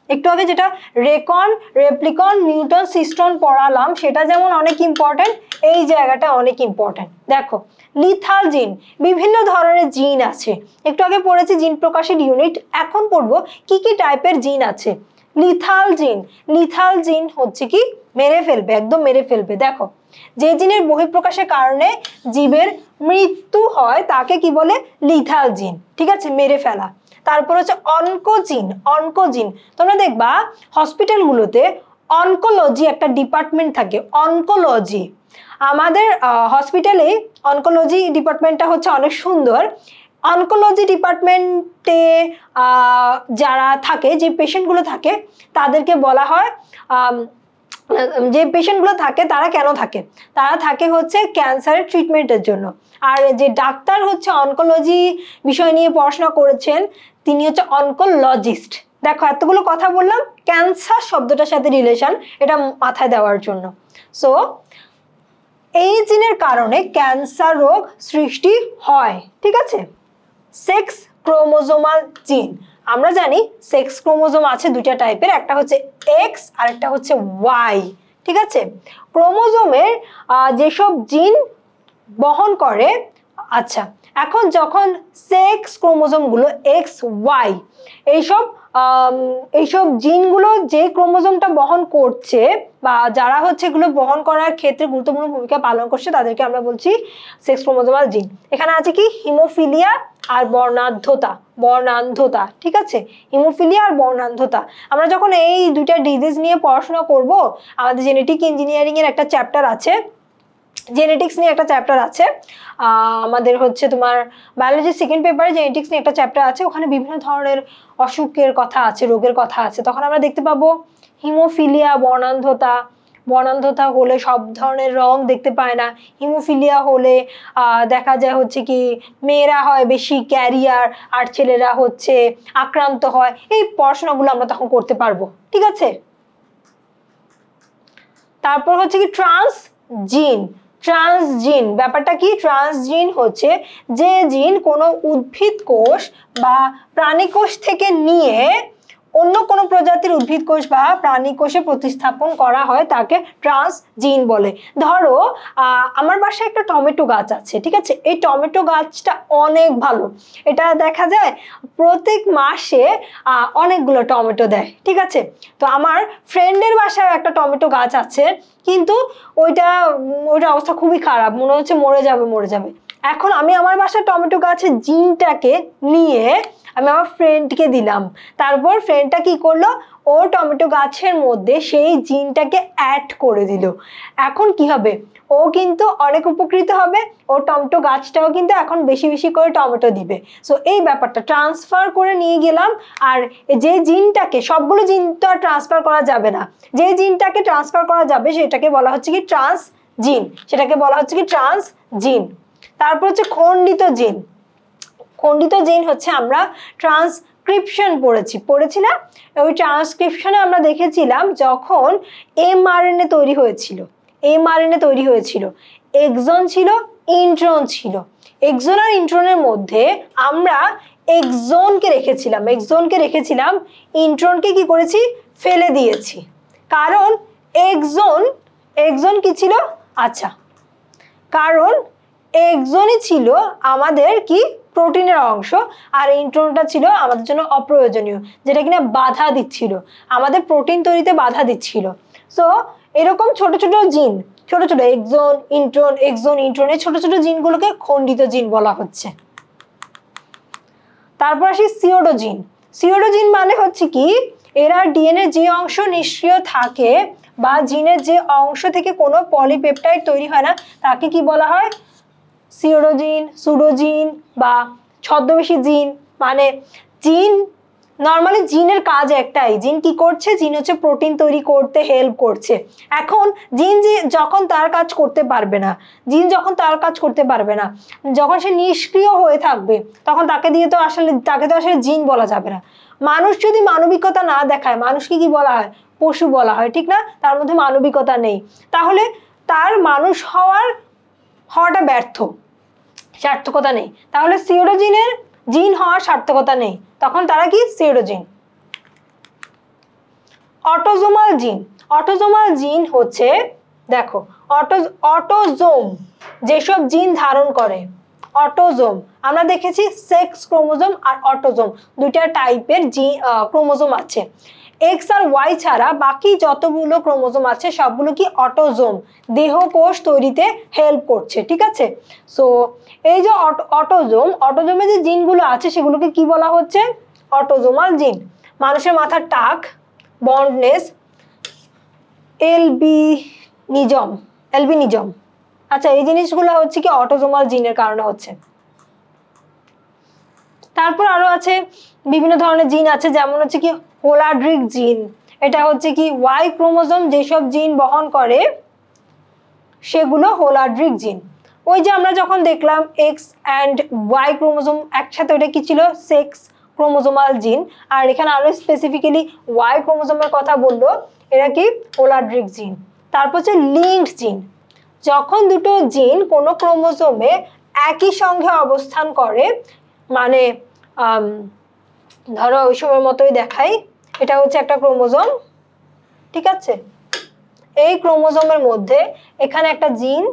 একটু আগে যেটা রেকন, রেপ্লিকন, মিউটন, সিস্ট্রন পড়ালাম, সেটা যেমন অনেক ইম্পর্টেন্ট, এই জায়গাটা অনেক ইম্পর্টেন্ট। দেখো লিথাল জিন, বিভিন্ন ধরনের জিন আছে, একটু আগে পড়েছি জিন প্রকাশের ইউনিট, এখন পড়বো কি কি টাইপের জিন আছে। লিথাল জিন হচ্ছে কি মেরে ফেলবে, একদম মেরে ফেলবে। দেখো যে জিনের বহিঃপ্রকাশের কারণে জীবের মৃত্যু হয় তাকে কি বলে? লিথাল জিন, ঠিক আছে, মেরে ফেলা। তারপর হচ্ছে অনকোজিন, তোমরা দেখবা হসপিটালগুলোতে অনকোলজি একটা ডিপার্টমেন্ট থাকে, অনকোলজি। আমাদের হসপিটালে অনকোলজি ডিপার্টমেন্টটা হচ্ছে অনেক সুন্দর। অনকোলজি ডিপার্টমেন্টে যারা থাকে, যে পেশেন্টগুলো থাকে, তাদেরকে বলা হয়, যে পেশেন্টগুলো থাকে তারা কেন থাকে? তারা থাকে হচ্ছে ক্যান্সারের ট্রিটমেন্টের জন্য। আর যে ডাক্তার হচ্ছে অনকোলজি বিষয় নিয়ে পড়াশোনা করেছেন, তিনি হচ্ছে অনকোলজিস্ট। দেখো এতগুলো কথা বললাম ক্যান্সার শব্দটার সাথে রিলেশন, এটা মাথায় দেওয়ার জন্য। সো এই জিনের কারণে ক্যান্সার রোগ সৃষ্টি হয়, ঠিক আছে। সেক্স ক্রোমোজোমাল জিন, আমরা জানি সেক্স ক্রোমোজোম আছে দুইটা টাইপের, একটা হচ্ছে এক্স আর একটা হচ্ছে ওয়াই, ঠিক আছে। ক্রোমোজোমের যেসব জিন বহন করে, আচ্ছা এখন যখন সেক্স ক্রোমোজোমগুলো এক্স ওয়াই এইসব জিনগুলো যে ক্রোমোজোমটা বহন করছে বা যারা হচ্ছে এগুলো বহন করার ক্ষেত্রে গুরুত্বপূর্ণ ভূমিকা পালন করছে, তাদেরকে আমরা বলছি সেক্স ক্রোমোজোমাল জিন। এখানে আছে কি হিমোফিলিয়া আর বর্ণান্ধতা, ঠিক আছে, হিমোফিলিয়া আর বর্ণান্ধতা। আমরা যখন এই দুইটা ডিজিজ নিয়ে পড়াশোনা করব, আমাদের জেনেটিক ইঞ্জিনিয়ারিং এর একটা চ্যাপ্টার আছে, জেনেটিক্স নিয়ে একটা চ্যাপ্টার আছে, আমাদের হচ্ছে তোমার বায়োলজি সেকেন্ড পেপারে জেনেটিক্স নিয়ে একটা চ্যাপ্টার আছে, ওখানে বিভিন্ন ধরনের অসুখের কথা আছে, রোগের কথা আছে। তখন আমরা দেখতে পাবো হিমোফিলিয়া, বর্ণান্ধতা, বর্ণান্ধতা হলে সব ধরনের রং দেখতে পায় না, হিমোফিলিয়া হলে দেখা যায় হচ্ছে কি মেয়েরা হয় বেশি ক্যারিয়ার আর ছেলেরা হচ্ছে আক্রান্ত হয়, এই পড়াশোনাগুলো আমরা তখন করতে পারবো। ঠিক আছে, তারপর হচ্ছে কি ট্রান্সজিন। ট্রান্সজিন ব্যাপারটা কি? ট্রান্সজিন হচ্ছে যে জিন কোনো উদ্ভিদ কোষ বা প্রাণী কোষ থেকে নিয়ে অন্য কোনো প্রজাতির উদ্ভিদ কোষ বা প্রাণী কোষে প্রতিস্থাপন করা হয় তাকে ট্রান্সজিন বলে। ধরো আমার বাসায় একটা টমেটো গাছ আছে, ঠিক আছে, এই টমেটো গাছটা অনেক ভালো, এটা দেখা যায় প্রত্যেক মাসে অনেকগুলো টমেটো দেয়। ঠিক আছে, তো আমার ফ্রেন্ডের বাসায় একটা টমেটো গাছ আছে, কিন্তু ওইটার অবস্থা খুবই খারাপ, মনে হচ্ছে মরে যাবে। এখন আমি আমার বাসায় টমেটো গাছের জিনটাকে নিয়ে আমি আমার ফ্রেন্ডকে দিলাম, তারপর ফ্রেন্ডটা কি করলো, ও টমেটো গাছের মধ্যে সেই জিনটাকে অ্যাড করে দিল। এখন কি হবে, ও কিন্তু অনেক উপকৃত হবে, ও টমেটো গাছটাও কিন্তু এখন বেশি বেশি করে টমেটো দিবে। সো এই ব্যাপারটা ট্রান্সফার করে নিয়ে গেলাম। আর যে জিনটাকে, সবগুলো জিন তো আর ট্রান্সফার করা যাবে না, যে জিনটাকে ট্রান্সফার করা যাবে সেটাকে বলা হচ্ছে কি ট্রান্সজিন, সেটাকে বলা হচ্ছে কি ট্রান্সজিন। তারপর হচ্ছে খণ্ডিত জিন। খণ্ডিত জিন হচ্ছে আমরা ট্রান্সক্রিপশন পড়েছি না, ওই ট্রান্সক্রিপশনে আমরা দেখেছিলাম যখন এমআরএনএ তৈরি হয়েছিল, এক্সন ছিল, ইন্ট্রন ছিল। এক্সন আর ইন্ট্রনের মধ্যে আমরা এক্সনকে রেখেছিলাম, ইন্ট্রনকে কি করেছি, ফেলে দিয়েছি। কারণ এক্সন কি ছিল, আচ্ছা, কারণ এক্সনই ছিল আমাদের কি প্রোটিনের অংশ, আর ইন্ট্রনটা ছিল আমাদের জন্য অপ্রয়োজনীয়, যেটা কিনা বাধা দিচ্ছিল, আমাদের প্রোটিন তৈরিতে বাধা দিচ্ছিল। সো এরকম ছোট জিন, ছোট এক্সন ইন্ট্রন এই ছোট জিনগুলোকে খণ্ডিত জিন বলা হচ্ছে। তারপর আসি সিওডোজিন। সিওডোজিন মানে হচ্ছে কি, এরা ডিএনএ যে অংশ নিষ্ক্রিয় থাকে বা জিনের যে অংশ থেকে কোনো পলিপেপটাইড তৈরি হয় না তাকে কি বলা হয়, সিওডোজিন, সুডোজিন বা ছদ্মবেশী জিন। মানে জিন, নর্মালি জিনের কাজ একটাই, জিন কি করছে, জিন হচ্ছে প্রোটিন তৈরি করতে হেল্প করছে। এখন জিন যখন তার কাজ করতে পারবে না, যখন সে নিষ্ক্রিয় হয়ে থাকবে, তখন তাকে তো আসলে জিন বলা যাবে না। মানুষ যদি মানবিকতা না দেখায়, মানুষকে কি বলা হয়, পশু বলা হয়, ঠিক না? তার মধ্যে মানবিকতা নেই, তাহলে তার মানুষ হওয়াটা ব্যর্থ, সার্থকতা নেই। তাহলে সিওডোজিনের জিন হওয়ার সার্থকতা নেই, তখন তারা কি সিওডোজিন। অটোজোমাল জিন হচ্ছে, দেখো, অটোজোম যেসব জিন ধারণ করে, অটোজোম আমরা দেখেছি সেক্স ক্রোমোজোম আর অটোজোম, দুইটা টাইপের ক্রোমোজোম আছে। এক্স আর ওয়াই ছাড়া বাকি যতগুলো ক্রোমোজোম আছে সবগুলো কি অটোজোম, দেহকোষ তৈরিতে হেল্প করছে। ঠিক আছে, সো এই যে অটোজোমে যে জিনগুলো আছে সেগুলোকে কি বলা হচ্ছে, অটোজোমাল জিন। মানুষের মাথার টাক, বন্ডনেস, এলবিনিজম, আচ্ছা, এই জিনিসগুলো হচ্ছে কি অটোজোমাল জিনের কারণে হচ্ছে। তারপর আরো আছে বিভিন্ন ধরনের জিন আছে, যেমন হচ্ছে কি হোলাড্রিক জিন, এটা হচ্ছে কি ওয়াই ক্রোমোজোম যেসব জিন বহন করে সেগুলো হোলাড্রিক জিন। ওই যে আমরা যখন দেখলাম এক্স অ্যান্ড ওয়াই ক্রোমোজোম একসাথে, ওটা কি ছিল, সেক্স ক্রোমোজোমাল জিন। আর এখানে আরো স্পেসিফিক্যালি ওয়াই ক্রোমোজোমের কথা বললো, এরা কি হোলাড্রিক জিন। তারপর হচ্ছে লিঙ্কড জিন, যখন দুটো জিন কোনো ক্রোমোজোমে একই সঙ্গে অবস্থান করে, মানে ধরো ওই সময়ের মতোই দেখাই, এটা হচ্ছে একটা ক্রোমোজোম, ঠিক আছে, এই ক্রোমোজোমের মধ্যে এখানে একটা জিন,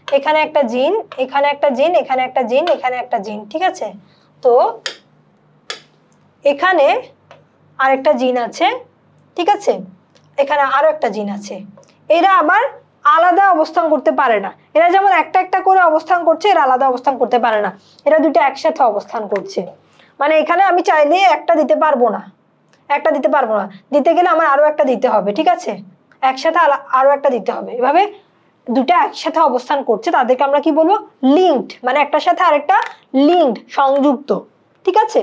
এখানে একটা জিন, এখানে একটা জিন, এখানে একটা জিন, এখানে একটা জিন, ঠিক আছে, তো এখানে আরেকটা জিন আছে, ঠিক আছে, এখানে আরো একটা জিন আছে, এরা আবার আলাদা অবস্থান করতে পারে না, এরা যেমন একটা একটা করে অবস্থান করছে, এরা আলাদা অবস্থান করতে পারে না, এরা দুটো একসাথে অবস্থান করছে। মানে এখানে আমি চাইলে একটা দিতে পারবো না, দিতে গেলে আমার আরো একটা দিতে হবে, ঠিক আছে, একসাথে আরো একটা দিতে হবে, এভাবে দুটো একসাথে অবস্থান করছে, তাদেরকে আমরা কি বলবো, লিঙ্কড, মানে একটার সাথে আরেকটা লিঙ্কড, সংযুক্ত, ঠিক আছে,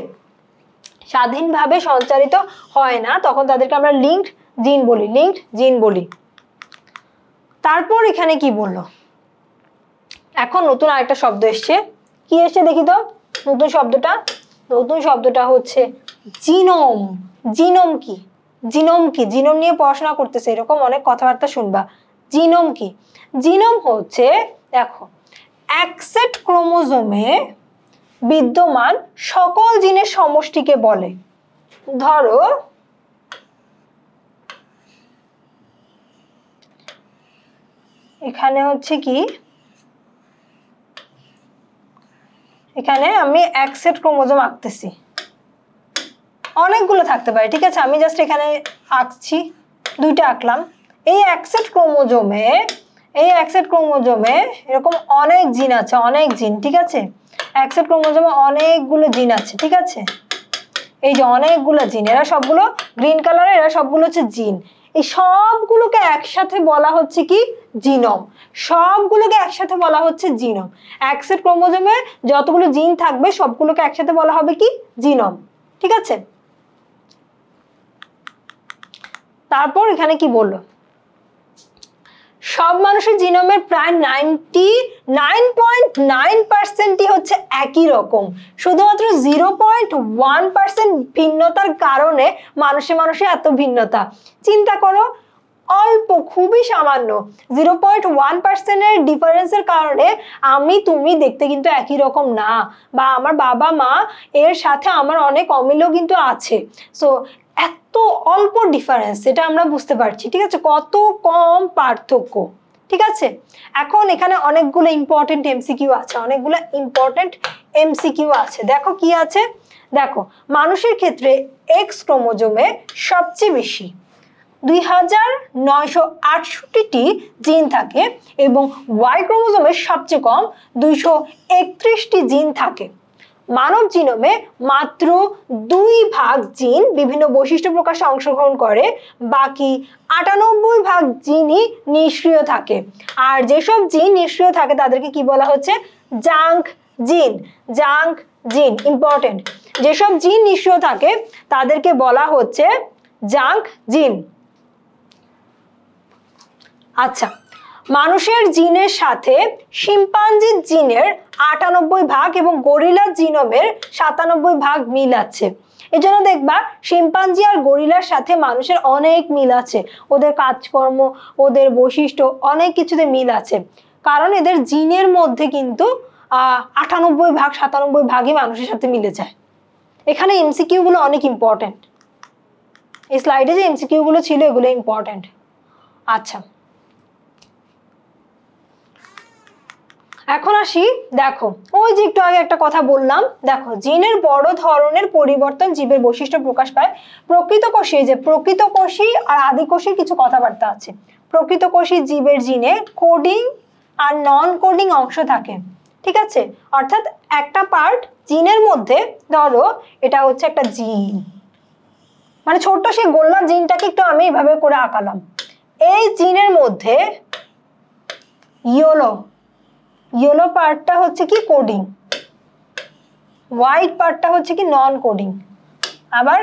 স্বাধীনভাবে সঞ্চারিত হয় না, তখন তাদেরকে আমরা লিঙ্কড জিন বলি। তারপর এখানে কি বললো, এখন নতুন আরেকটা শব্দ এসছে, কি এসছে দেখি তো নতুন শব্দটা। নতুন শব্দটা হচ্ছে জিনোম। জিনোম কি? জিনোম কি? জিনোম নিয়ে পড়াশোনা করতেছে এরকম অনেক কথাবার্তা শুনবা। জিনোম কি? জিনোম হচ্ছে দেখো এক সেট ক্রোমোজোমে বিদ্যমান সকল জিনের সমষ্টিকে বলে। ধরো এখানে হচ্ছে কি, এখানে আমি এক সেট ক্রোমোজোম আঁকতেছি, অনেকগুলো থাকতে পারে, ঠিক আছে, আমি জাস্ট এখানে আঁকছি, দুইটা আঁকলাম। এই এক সেট ক্রোমোজোমে এরকম অনেক জিন আছে, অনেক জিন, ঠিক আছে, এক সেট ক্রোমোজোমে অনেকগুলো জিন আছে, ঠিক আছে, এই যে অনেকগুলো জিন, এরা সবগুলো গ্রিন কালারের, এরা সবগুলো হচ্ছে জিন। এই সবগুলোকে একসাথে বলা হচ্ছে কি? জিনোম। সবগুলোকে একসাথে বলা হচ্ছে জিনোম। এক সেট ক্রোমোজোমে যতগুলো জিন থাকবে সবগুলোকে একসাথে বলা হবে কি? জিনোম, ঠিক আছে। তারপর এখানে কি বললো, সব মানুষের জিনোমের প্রায় 99.9% হচ্ছে একই রকম, শুধুমাত্র 0.1% ভিন্নতার কারণে মানুষে এত ভিন্নতা। চিন্তা করো, অল্প, খুবই সামান্য 0.1% এর ডিফারেন্সের কারণে আমি তুমি দেখতে কিন্তু একই রকম না, বা আমার বাবা মা এর সাথে আমার অনেক অমিলও কিন্তু আছে। সো এত অল্প ডিফারেন্স, এটা আমরা বুঝতে পারছি, ঠিক আছে, কত কম পার্থক্য, ঠিক আছে। এখন এখানে অনেকগুলো ইম্পর্টেন্ট এমসিকিউ আছে, দেখো কি আছে। দেখো মানুষের ক্ষেত্রে এক্স ক্রোমোজোমে সবচেয়ে বেশি 2968টি জিন থাকে এবং ওয়াই ক্রোমোজোমে সবচেয়ে কম 231টি জিন থাকে। মানব জিনোমে মাত্র 2 ভাগ জিন বিভিন্ন বৈশিষ্ট্য প্রকাশে অংশগ্রহণ করে, বাকি 98 ভাগ জিনই নিষ্ক্রিয় থাকে। আর যেসব জিন নিষ্ক্রিয় থাকে তাদেরকে কি বলা হচ্ছে? জাঙ্ক জিন। জাঙ্ক জিন ইম্পর্টেন্ট, যেসব জিন নিষ্ক্রিয় থাকে তাদেরকে বলা হচ্ছে জাঙ্ক জিন। আচ্ছা, মানুষের জিনের সাথে শিম্পাঞ্জির জিনের 98 ভাগ এবং গরিলার জিনোমের 97 ভাগ মিল আছে। এজন্য দেখবা শিম্পাঞ্জি আর গরিলার সাথে মানুষের অনেক মিল আছে, ওদের কাজকর্ম, ওদের বৈশিষ্ট্য অনেক কিছুতে মিল আছে, কারণ এদের জিনের মধ্যে কিন্তু 98 ভাগ 97 ভাগই মানুষের সাথে মিলে যায়। এখানে এমসিকিউ গুলো অনেক ইম্পর্টেন্ট, এই স্লাইডে যে এমসিকিউ গুলো ছিল এগুলো ইম্পর্টেন্ট। আচ্ছা, এখন আসি, দেখো ওই যে একটু আগে একটা কথা বললাম, দেখো জিনের বড় ধরনের পরিবর্তন জীবের বৈশিষ্ট্য প্রকাশ পায়। প্রকৃতকোষী, যে প্রকৃতকোষী আর আদিকোষীর কিছু কথাবার্তা আছে। প্রকৃতকোষী জীবের জিনে কোডিং আর নন কোডিং অংশ থাকে, ঠিক আছে, অর্থাৎ একটা পার্ট জিনের মধ্যে, ধরো এটা হচ্ছে একটা জিন, মানে ছোট্ট সেই গোল্লার জিনটাকে একটু আমি এইভাবে করে আঁকালাম। এই জিনের মধ্যে ইয়েলো পার্টটা হচ্ছে কি? কোডিং। হোয়াইট পার্টটা হচ্ছে কি? নন কোডিং। আবার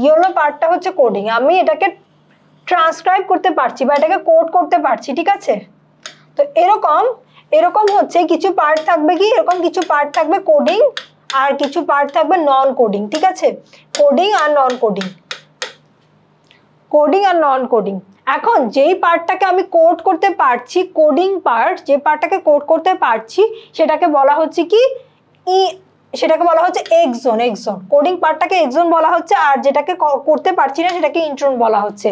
ইয়েলো পার্টটা হচ্ছে কোডিং। আমি এটাকে ট্রান্সক্রাইব করতে পারছি বা এটাকে কোড করতে পারছি, ঠিক আছে। তো এরকম হচ্ছে কিছু পার্ট থাকবে কি, এরকম কিছু পার্ট থাকবে কোডিং আর কিছু পার্ট থাকবে নন কোডিং, ঠিক আছে, কোডিং আর নন কোডিং, কোডিং আর নন কোডিং। এখন যেই পার্টটাকে আমি কোড করতে পারছি, কোডিং পার্ট, যে পার্টটাকে কোড করতে পারছি সেটাকে বলা হচ্ছে কি? সেটাকে বলা হচ্ছে এক্সন। কোডিং পার্টটাকে এক্সন বলা হচ্ছে, আর যেটাকে করতে পারছি না সেটাকে ইন্ট্রন বলা হচ্ছে।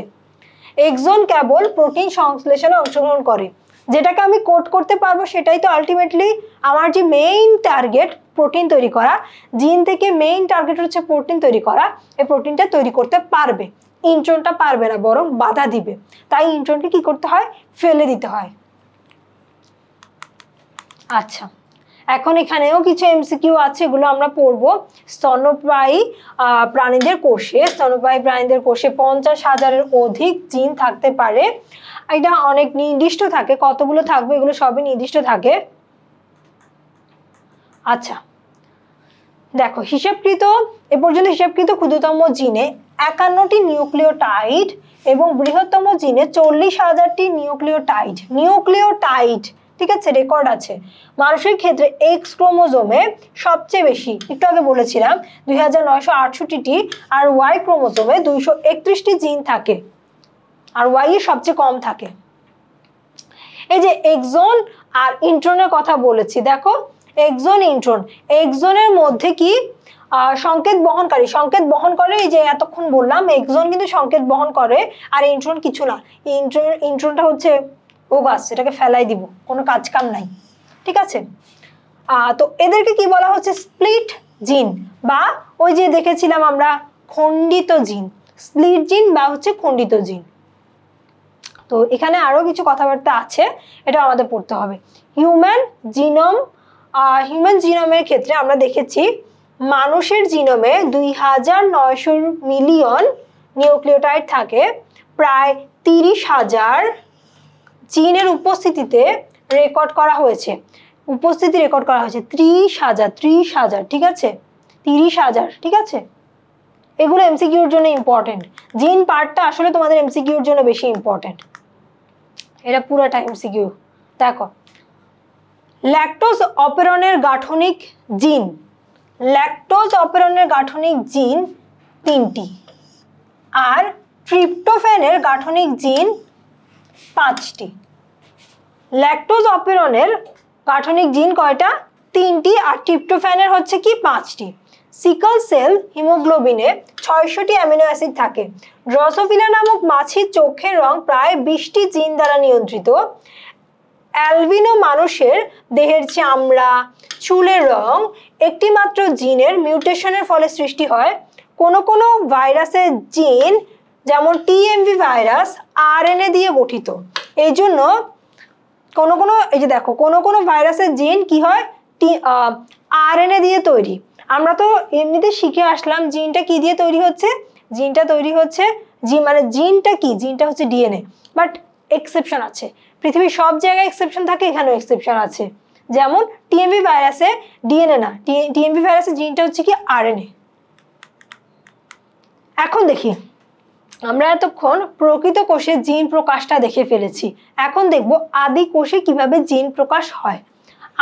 এক্সন কেবল প্রোটিন সংশ্লেষণে অংশগ্রহণ করে, যেটাকে আমি কোড করতে পারবো সেটাই তো আলটিমেটলি আমার যে মেইন টার্গেট, প্রোটিন তৈরি করা। জিন থেকে মেইন টার্গেট হচ্ছে প্রোটিন তৈরি করা, এই প্রোটিনটা তৈরি করতে পারবে, ইন্ট্রনটা পারবে না, বরং বাধা দিবে, তাই ইন্ট্রনকে কি করতে হয়? ফেলে দিতে হয়। আচ্ছা, এখন এখানেও কিছু এমসিকিউ আছে, এগুলো আমরা পড়বো। স্তন্যপায়ী প্রাণীদের কোষে 50,000-এর অধিক জিন থাকতে পারে, এটা অনেক নির্দিষ্ট থাকে, কতগুলো থাকবে এগুলো সবই নির্দিষ্ট থাকে। আচ্ছা, দেখো এ পর্যন্ত হিসাবকৃত ক্ষুদ্রতম জিনে 51টি নিউক্লিওটাইড এবং বৃহত্তম জিনে 40,000টি নিউক্লিওটাইড ঠিক আছে রেকর্ড আছে। মানুষের ক্ষেত্রে এক্স ক্রোমোজোমে সবচেয়ে বেশি, একটু আগে বলেছিলাম 2968টি, আর ওয়াই ক্রোমোজোমে 231টি জিন থাকে, আর ওয়াই এর সবচেয়ে কম থাকে। এই যে এক্সন আর ইন্ট্রনের কথা বলেছি, দেখো এক্সন ইন্ট্রন, এক্সনের মধ্যে কি সংকেত বহন করে, এই যে এতক্ষণ বললাম এক্সন কিন্তু সংকেত বহন করে, আর ইন্ট্রন কিছু না। ইন্ট্রনটা হচ্ছে ওগাস, এটাকে ফেলাই দিব, কোনো কাজ কাম নাই, ঠিক আছে। তো এদেরকে কি বলা হচ্ছে? স্প্লিট জিন, বা ওই যে দেখেছিলাম আমরা খণ্ডিত জিন, স্প্লিট জিন বা হচ্ছে খণ্ডিত জিন। তো এখানে আরো কিছু কথাবার্তা আছে, এটা আমাদের পড়তে হবে। হিউম্যান জিনোমের ক্ষেত্রে আমরা দেখেছি মানুষের জিনোমে 2900 মিলিয়ন নিউক্লিওটাইড থাকে, প্রায় 30,000 জিনের উপস্থিতিতে রেকর্ড করা হয়েছে, 30,000, ঠিক আছে, 30,000, ঠিক আছে। এগুলো এমসিকিউর জন্য ইম্পর্টেন্ট, জিন পার্টটা আসলে তোমাদের এমসিকিউর জন্য বেশি ইম্পর্টেন্ট, এটা পুরোটা এমসিকিউ। দেখো ল্যাকটোজ অপেরনের গাঠনিক জিন 3টি, আর ট্রিপ্টোফ্যানের গাঠনিক জিন 5টি। ল্যাকটোজ অপেরনের গাঠনিক জিন কয়টা? 3টি, আর ট্রিপ্টোফ্যানের হচ্ছে কি 5টি। সিকল সেল হিমোগ্লোবিনে 600টি অ্যামিনো অ্যাসিড থাকে। ড্রসোফিলা নামক মাছির চোখের রং প্রায় 20টি জিন দ্বারা নিয়ন্ত্রিত। অ্যালবিনো মানুষের দেহের চামড়া, চুলের রং একটি মাত্র জিনের মিউটেশনের ফলে সৃষ্টি হয়। কোনো ভাইরাসের জিন যেমন টিএমভি ভাইরাস আরএনএ দিয়ে গঠিত, এই জন্য এই যে দেখো কোনো ভাইরাসের জিন কি হয়? আরএনএ দিয়ে তৈরি। আমরা তো এমনিতে শিখে আসলাম জিনটা কি দিয়ে তৈরি হচ্ছে, জিনটা হচ্ছে ডিএনএ, বাট এক্সেপশন আছে, পৃথিবীর সব জায়গায় এক্সেপশন থাকে, এখানেও এক্সেপশন আছে। যেমন টিএমভি ভাইরাসে ডিএনএ না, টিএমভি ভাইরাসে জিনটা হচ্ছে কি আরএনএ। এখন দেখি, আমরা এতক্ষণ প্রকৃত কোষে জিন প্রকাশটা দেখে ফেলেছি, এখন দেখব আদি কোষে কিভাবে জিন প্রকাশ হয়।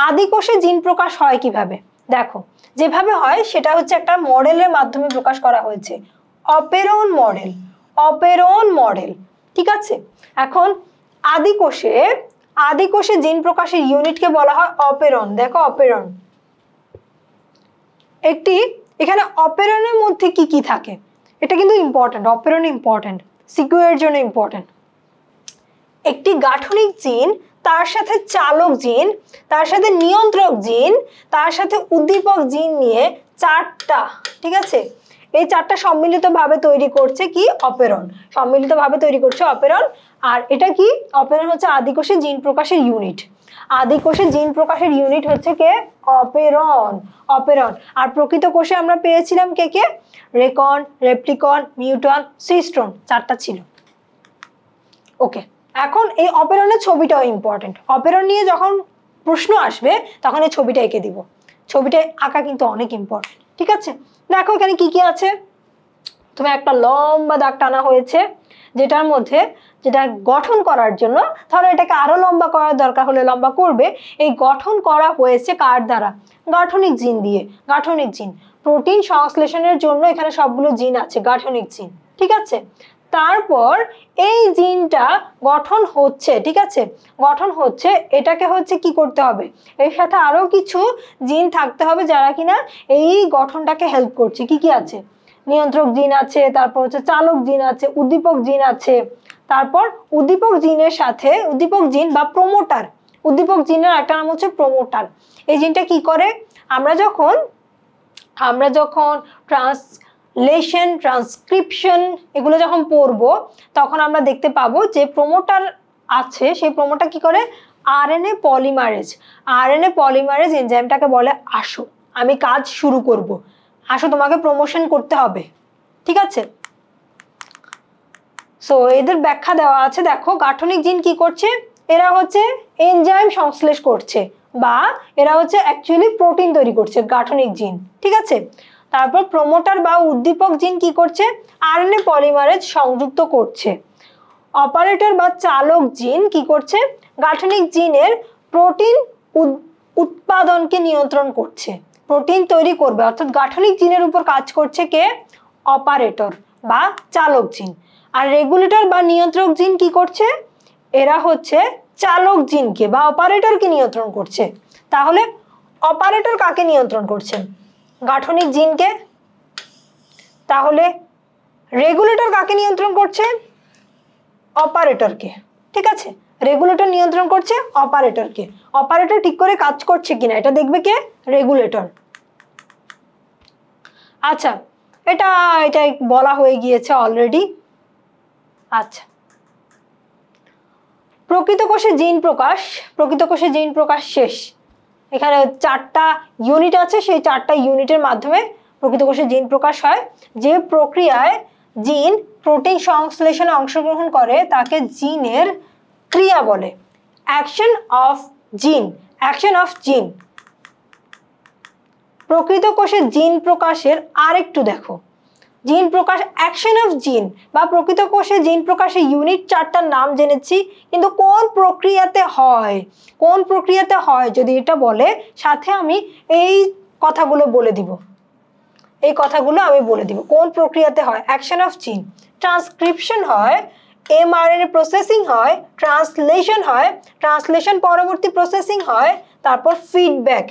আদি কোষে জিন প্রকাশ হয় কিভাবে? দেখো যেভাবে হয় সেটা হচ্ছে একটা মডেলের মাধ্যমে প্রকাশ করা হয়েছে, অপেরন মডেল, ঠিক আছে। এখন আদি কোষে জিন প্রকাশের ইউনিটকে বলা হয় অপেরন। দেখো অপেরন, এখানে অপেরনের মধ্যে কি থাকে, এটা কিন্তু ইম্পর্টেন্ট, অপেরন ইম্পর্টেন্ট, সিকিউর জন্য ইম্পর্টেন্ট। একটি গাঠনিক জিন, তার সাথে চালক জিন, তার সাথে নিয়ন্ত্রক জিন, তার সাথে উদ্দীপক জিন নিয়ে 4টা, ঠিক আছে, এই 4টা সম্মিলিতভাবে তৈরি করছে কি? অপেরন। আর এটা কি? অপেরন হচ্ছে আদি কোষে জিন প্রকাশের ইউনিট। আদি কোষে জিন প্রকাশের ইউনিট হচ্ছে কে? অপেরন। আর প্রকৃত কোষে আমরা পেয়েছিলাম কে? রেকন, রেপ্লিকন, মিউটন, সিস্ট্রন, 4টা ছিল। ওকে, এখন এই অপেরনের ছবিটাও ইম্পর্টেন্ট, অপেরন নিয়ে যখন প্রশ্ন আসবে তখন এই ছবিটা এঁকে দিব, ছবিটা আঁকা কিন্তু অনেক ইম্পর্টেন্ট, ঠিক আছে। দেখো এখানে কি আছে, তোমার একটা লম্বা দাগ টানা হয়েছে, যেটা গঠন করার জন্য, ধরো এটাকে আরো লম্বা করার দরকার হলে লম্বা করবে, এই গঠন করা হয়েছে কার দ্বারা? গাঠনিক জিন দিয়ে। গাঠনিক জিন, প্রোটিন সংশ্লেষণের জন্য এখানে সবগুলো জিন আছে, গাঠনিক জিন, ঠিক আছে। তারপর এই জিনটা গঠন হচ্ছে, ঠিক আছে, এটাকে হচ্ছে কি করতে হবে? এর সাথে আরো কিছু জিন থাকতে হবে যারা কিনা এই গঠনটাকে হেল্প করছে। কি আছে? নিয়ন্ত্রক জিন আছে, তারপর হচ্ছে চালক জিন আছে, উদ্দীপক জিন আছে, তারপর উদ্দীপক জিনের সাথে উদ্দীপক জিন বা প্রমোটার, উদ্দীপক জিনের একটা নাম হচ্ছে প্রমোটার। এই জিনটা কি করে? আমরা যখন ট্রান্সলেশন, ট্রান্সক্রিপশন এগুলো যখন পড়বো তখন আমরা দেখতে পাবো যে প্রমোটার আছে, সেই প্রমোটার কি করে? আরএনএ পলিমারেজ এনজাইমটাকে বলে আসো আমি কাজ শুরু করব, আসো তোমাকে প্রমোশন করতে হবে, ঠিক আছে। সো এদের ব্যাখ্যা দেওয়া আছে, দেখো গাঠনিক জিন কি করছে? এরা হচ্ছে এনজাইম সংশ্লেষ করছে, বা এরা হচ্ছে অ্যাকচুয়ালি প্রোটিন তৈরি করছে, গাঠনিক জিন, ঠিক আছে। তারপর প্রমোটার বা উদ্দীপক জিন কি করছে, আরএনএ পলিমারেজ সংযুক্ত করছে। অপারেটর বা চালক জিন কি করছে, গাঠনিক জিনের প্রোটিন উৎপাদনকে নিয়ন্ত্রণ করছে। প্রোটিন তৈরি করবে অর্থাৎ গাঠনিক জিনের উপর কাজ করছে কে, অপারেটর বা চালক জিন। আর রেগুলেটর বা নিয়ন্ত্রক জিন কি করছে, এরা হচ্ছে চালক জিনকে বা অপারেটরকে নিয়ন্ত্রণ করছে। তাহলে অপারেটর কাকে নিয়ন্ত্রণ করছে, গাঠনিক জিনকে। তাহলে রেগুলেটর কাকে নিয়ন্ত্রণ করছে, অপারেটরকে। ঠিক আছে, রেগুলেটর নিয়ন্ত্রণ করছে অপারেটরকে। অপারেটর ঠিক করে কাজ করছে কিনা এটা দেখবে কে, রেগুলেটর। আচ্ছা, এটা বলা হয়ে গিয়েছে অলরেডি। আচ্ছা, প্রকৃত কোষে জিন প্রকাশ, প্রকৃত কোষে জিন প্রকাশ শেষ। এখানে 4টা ইউনিট আছে, সেই 4টা ইউনিটের মাধ্যমে প্রকৃত কোষে জিন প্রকাশ হয়। যে প্রক্রিয়ায় জিন প্রোটিন সংশ্লেষণে অংশগ্রহণ করে তাকে জিনের ক্রিয়া বলে, অ্যাকশন অফ জিন, অ্যাকশন অফ জিন। প্রকৃত কোষে জিন প্রকাশের আরেকটু দেখো, জিন প্রকাশ, অ্যাকশন অফ জিন বা প্রকৃত কোষে জিন প্রকাশের ইউনিট 4টার নাম জেনেছি, কিন্তু কোন প্রক্রিয়াতে হয়, কোন প্রক্রিয়াতে হয় যদি এটা বলে, সাথে আমি এই কথাগুলো বলে দিব, এই কথাগুলো আমি বলে দিব কোন প্রক্রিয়াতে হয়। অ্যাকশন অফ জিন, ট্রান্সক্রিপশন হয়, এমআরএনএ প্রসেসিং হয়, ট্রান্সলেশন হয়, ট্রান্সলেশন পরবর্তী প্রসেসিং হয়, তারপর ফিডব্যাক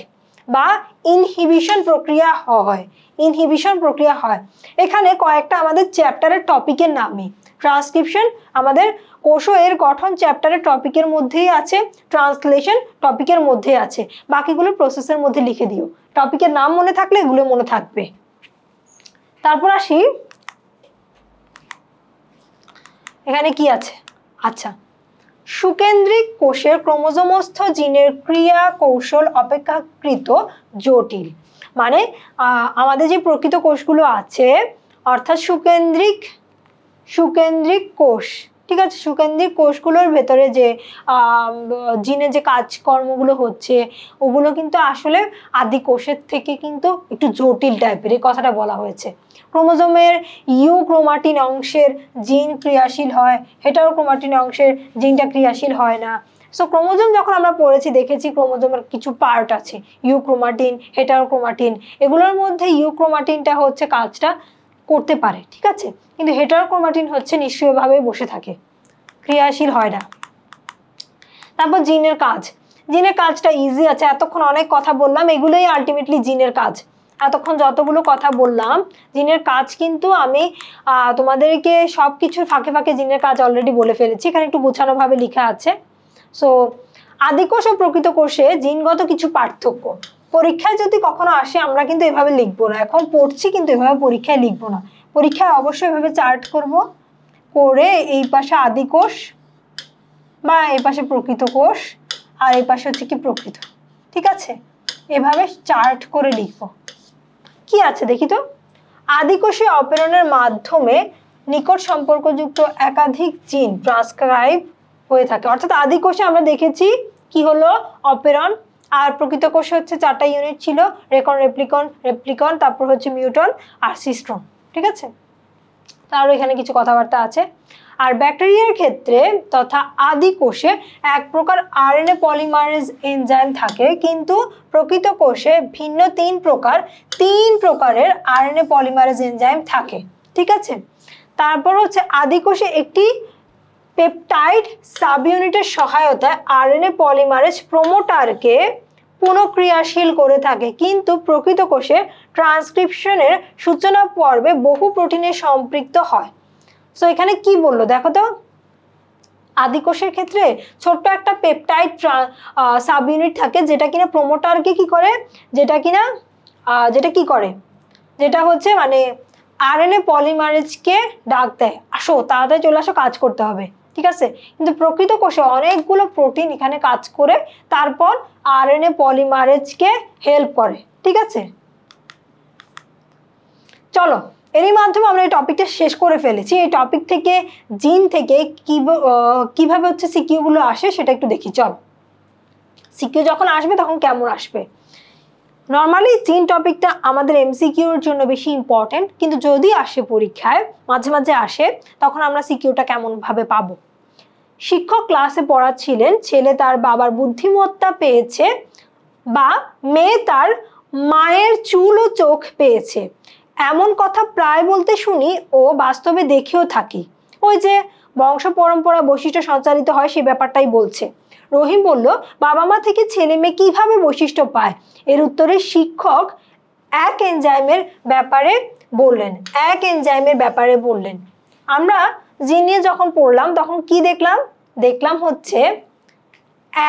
বা ইনহিবিশন প্রক্রিয়া হয়, ইনহিবিশন প্রক্রিয়া হয়। এখানে কয়েকটা আমাদের চ্যাপ্টারের টপিকের নামই, ট্রান্সক্রিপশন আমাদের কোষ এর গঠন চ্যাপ্টারের টপিকের মধ্যেই আছে, ট্রান্সলেশন টপিকের মধ্যে আছে, বাকিগুলো প্রসেসের মধ্যে লিখে দিও, টপিকের নাম মনে থাকলে এগুলো মনে থাকবে। তারপর আসি এখানে কি আছে। আচ্ছা, সুকেন্দ্রিক কোষের ক্রোমোজোমস্থ জিনের ক্রিয়া কৌশল অপেক্ষাকৃত জটিল। মানে আমাদের যে প্রকৃত কোষগুলো আছে অর্থাৎ সুকেন্দ্রিক কোষ, ঠিক আছে, সুকেন্দ্রিক কোষগুলোর ভেতরে যে জিনের যে কাজকর্মগুলো হচ্ছে ওগুলো কিন্তু আসলে আদি কোষের থেকে কিন্তু একটু জটিল টাইপের, এই কথাটা বলা হয়েছে। ক্রোমোজোমের ইউক্রোমাটিন অংশের জিন ক্রিয়াশীল হয়, হেটারোক্রোমাটিন অংশের জিনটা ক্রিয়াশীল হয় না। সো ক্রোমোজোম যখন আমরা পড়েছি দেখেছি ক্রোমোজোমের কিছু পার্ট আছে, ইউক্রোমাটিন, হেটারোক্রোমাটিন, এগুলোর মধ্যে ইউক্রোমাটিনটা হচ্ছে কাজটা করতে পারে, ঠিক আছে, কিন্তু হেটারোক্রোমাটিন হচ্ছে নিষ্ক্রিয়ভাবে বসে থাকে, ক্রিয়াশীল হয় না। তারপর জিনের কাজ, জিনের কাজটা ইজি আছে, এতক্ষণ অনেক কথা বললাম, এগুলোই আলটিমেটলি জিনের কাজ। এতক্ষণ যতগুলো কথা বললাম জিনের কাজ কিন্তু আমি তোমাদেরকে সবকিছুর ফাঁকে ফাঁকে জিনের কাজ অলরেডি বলে ফেলেছি, এখানে একটু গোছানোভাবে লেখা আছে। সো আদিকোষ ও প্রকৃত কোষে জিনগত কিছু পার্থক্য, পরীক্ষায় যদি কখনো আসে আমরা কিন্তু এভাবে লিখবো না, এখন পড়ছি কিন্তু এভাবে পরীক্ষায় লিখবো না, পরীক্ষায় অবশ্যই এভাবে চার্ট করব, করে এই পাশে আদিকোষ বা এই পাশে প্রকৃত কোষ আর এই পাশে হচ্ছে কি প্রকৃত, ঠিক আছে, এভাবে চার্ট করে লিখবো। কি আছে দেখি তো, আদিকোষে অপেরণের মাধ্যমে নিকট সম্পর্কযুক্ত একাধিক জিন ট্রান্সক্রাইব হয়ে থাকে, অর্থাৎ আদিকোষে আমরা দেখেছি কি হলো অপেরণ, আর প্রকৃত কোষে হচ্ছে 4টা ইউনিট ছিল, রেকন, রেপ্লিকন, তারপর হচ্ছে মিউটন আর সিস্ট্রন, ঠিক আছে। তারও এখানে কিছু কথাবার্তা আছে। আর ব্যাকটেরিয়ার ক্ষেত্রে তথা আদি কোষে এক প্রকার আরএনএ পলিমারেজ এনজাইম থাকে, কিন্তু প্রকৃত কোষে ভিন্ন তিন প্রকারের আরএনএ পলিমারেজ এনজাইম থাকে, ঠিক আছে। তারপর হচ্ছে আদি কোষে একটি পেপটাইড সাব ইউনিটের সহায়তায় আরএনএ পলিমারেজ প্রমোটারকে পুনঃক্রিয়াশীল করে থাকে, কিন্তু প্রকৃত কোষে ট্রান্সক্রিপশনের সূচনা পর্বে বহু প্রোটিনের সম্পৃক্ত হয়। সো এখানে কি বললো দেখো তো, আদিকোষের ক্ষেত্রে ছোট্ট একটা পেপটাইড সাব ইউনিট থাকে যেটা কিনা প্রমোটারকে কি করে, যেটা কি করে, যেটা হচ্ছে মানে আরএনএ পলিমারেজকে ডাক দেয়, আসো তাড়াতাড়ি চলে আসো, কাজ করতে হবে, ঠিক আছে। কিন্তু প্রকৃত কোষে অনেকগুলো প্রোটিন এখানে কাজ করে তারপর আরএনএ পলিমারেজকে হেল্প করে, ঠিক আছে। চলো এরই মাধ্যমে আমরা এই টপিকটা শেষ করে ফেলেছি। এই টপিক থেকে জিন থেকে কিভাবে হচ্ছে সিকিউ গুলো আসে সেটা একটু দেখি। চলো সিকিউ যখন আসবে তখন কেমন আসবে। নর্মালি জিন টপিকটা আমাদের এমসিকিউর জন্য বেশি ইম্পর্টেন্ট, কিন্তু যদি আসে পরীক্ষায়, মাঝে মাঝে আসে, তখন আমরা সিকিউটা কেমনভাবে পাবো। শিক্ষক ক্লাসে পড়াচ্ছিলেন, ছেলে তার বাবার বুদ্ধিমত্তা পেয়েছে বা মেয়ে তার মায়ের চুল ও চোখ পেয়েছে, এমন কথা প্রায় বলতে শুনি ও বাস্তবে দেখেও থাকি। ওই যে বংশ পরম্পরা বৈশিষ্ট্য সঞ্চালিত হয়, সেই ব্যাপারটাই বলছে। রহিম বলল, বাবা মা থেকে ছেলে মেয়ে কিভাবে বৈশিষ্ট্য পায়? এর উত্তরে শিক্ষক এক এনজাইমের ব্যাপারে বললেন। আমরা জিন নিয়ে যখন পড়লাম তখন কি দেখলাম হচ্ছে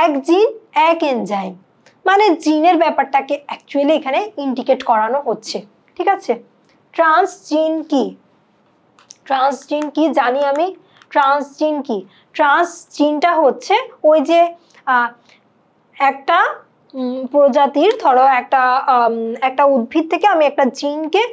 এক জিন এক এনজাইম, মানে জিনের ব্যাপারটাকে অ্যাকচুয়ালি এখানে ইন্ডিকেট করানো হচ্ছে। ঠিক আছে, ট্রান্সজিন কি জানি আমি। ট্রান্সজিনটা হচ্ছে ওই যে একটা প্রজাতির, ধরো একটা উদ্ভিদ থেকে আমি একটা জিনকে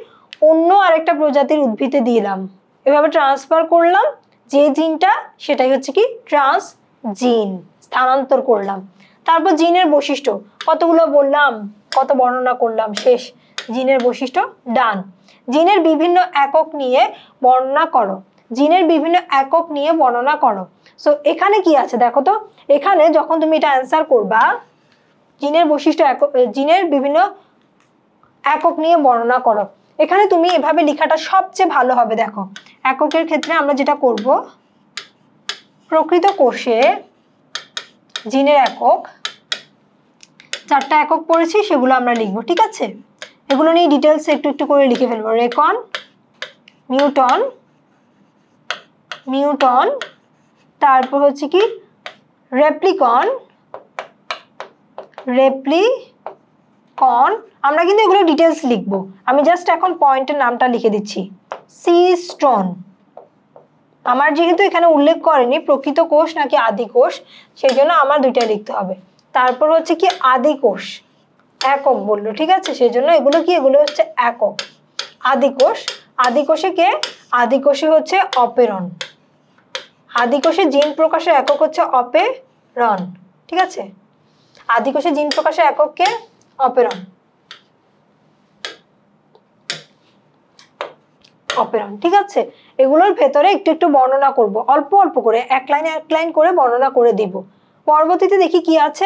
অন্য আরেকটা প্রজাতির উদ্ভিদে দিলাম, এভাবে ট্রান্সফার করলাম যে জিনটা, সেটাই হচ্ছে কি ট্রান্সজিন, স্থানান্তর করলাম। তারপর জিনের বৈশিষ্ট্য কতগুলো বললাম, কত বর্ণনা করলাম, শেষ। জিনের বৈশিষ্ট্য ডান। জিনের বিভিন্ন একক নিয়ে বর্ণনা করো। সো এখানে কি আছে দেখো তো, এখানে যখন তুমি এটা অ্যান্সার করবা, জিনের বিভিন্ন একক নিয়ে বর্ণনা করো, এখানে তুমি এভাবে লেখাটা সবচেয়ে ভালো হবে। দেখো, এককের ক্ষেত্রে আমরা যেটা করব, প্রকৃত কোষে জিনের একক, 4টা একক পড়েছি, সেগুলো আমরা লিখবো। ঠিক আছে, এগুলো নিয়ে ডিটেলস একটু করে লিখে ফেলবো। রেকন, মিউটন, তারপর হচ্ছে কি রেপ্লিকন, আমরা কিন্তু এগুলো ডিটেলস লিখবো। আমি জাস্ট এখন পয়েন্টের নামটা লিখে দিচ্ছি। সিস্টোন, আমার যেহেতু এখানে উল্লেখ করেনি প্রকৃত কোষ নাকি আদি কোষ, সেই জন্য আমার দুইটা লিখতে হবে। তারপর হচ্ছে কি আদি কোষ, একক বললো। ঠিক আছে, সেই জন্য এগুলো হচ্ছে একক। আদি কোষে হচ্ছে অপেরন। আদি কোষে জিন প্রকাশের একক হচ্ছে অপেরন। ঠিক আছে, আদি কোষে জিন প্রকাশের এককে অপেরন। ঠিক আছে, এগুলোর ভেতরে একটু বর্ণনা করব, অল্প অল্প করে, এক লাইন করে বর্ণনা করে দিব। পরবর্তীতে দেখি কি আছে।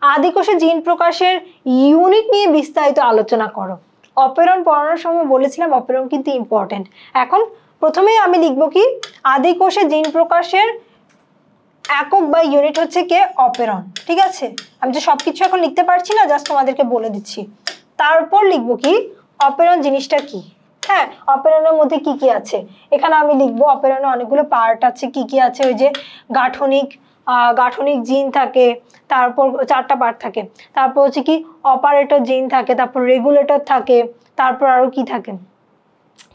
আদি কোষে জিন প্রকাশের ইউনিট নিয়ে বিস্তারিত আলোচনা করো। অপেরন পড়ানোর সময় বলেছিলাম অপেরন কিন্তু ইম্পর্টেন্ট। এখন প্রথমেই আমি লিখবো কি, আদি কোষে জিন প্রকাশের একক বা ইউনিট হচ্ছে কে, অপেরন। ঠিক আছে, আমি যে সবকিছু এখন লিখতে পারছি না, জাস্ট তোমাদেরকে বলে দিচ্ছি। তারপর লিখবো কি, অপেরন জিনিসটা কি। হ্যাঁ, অপেরনের মধ্যে কি কি আছে এখানে আমি লিখবো। অপেরনে অনেকগুলো পার্ট আছে, কি কি আছে, ওই যে গাঠনিক জিন থাকে, তারপর 4টা পার্ট থাকে, তারপর হচ্ছে কি অপারেটর জিন থাকে, তারপর রেগুলেটর থাকে, তারপর আরো কি থাকে,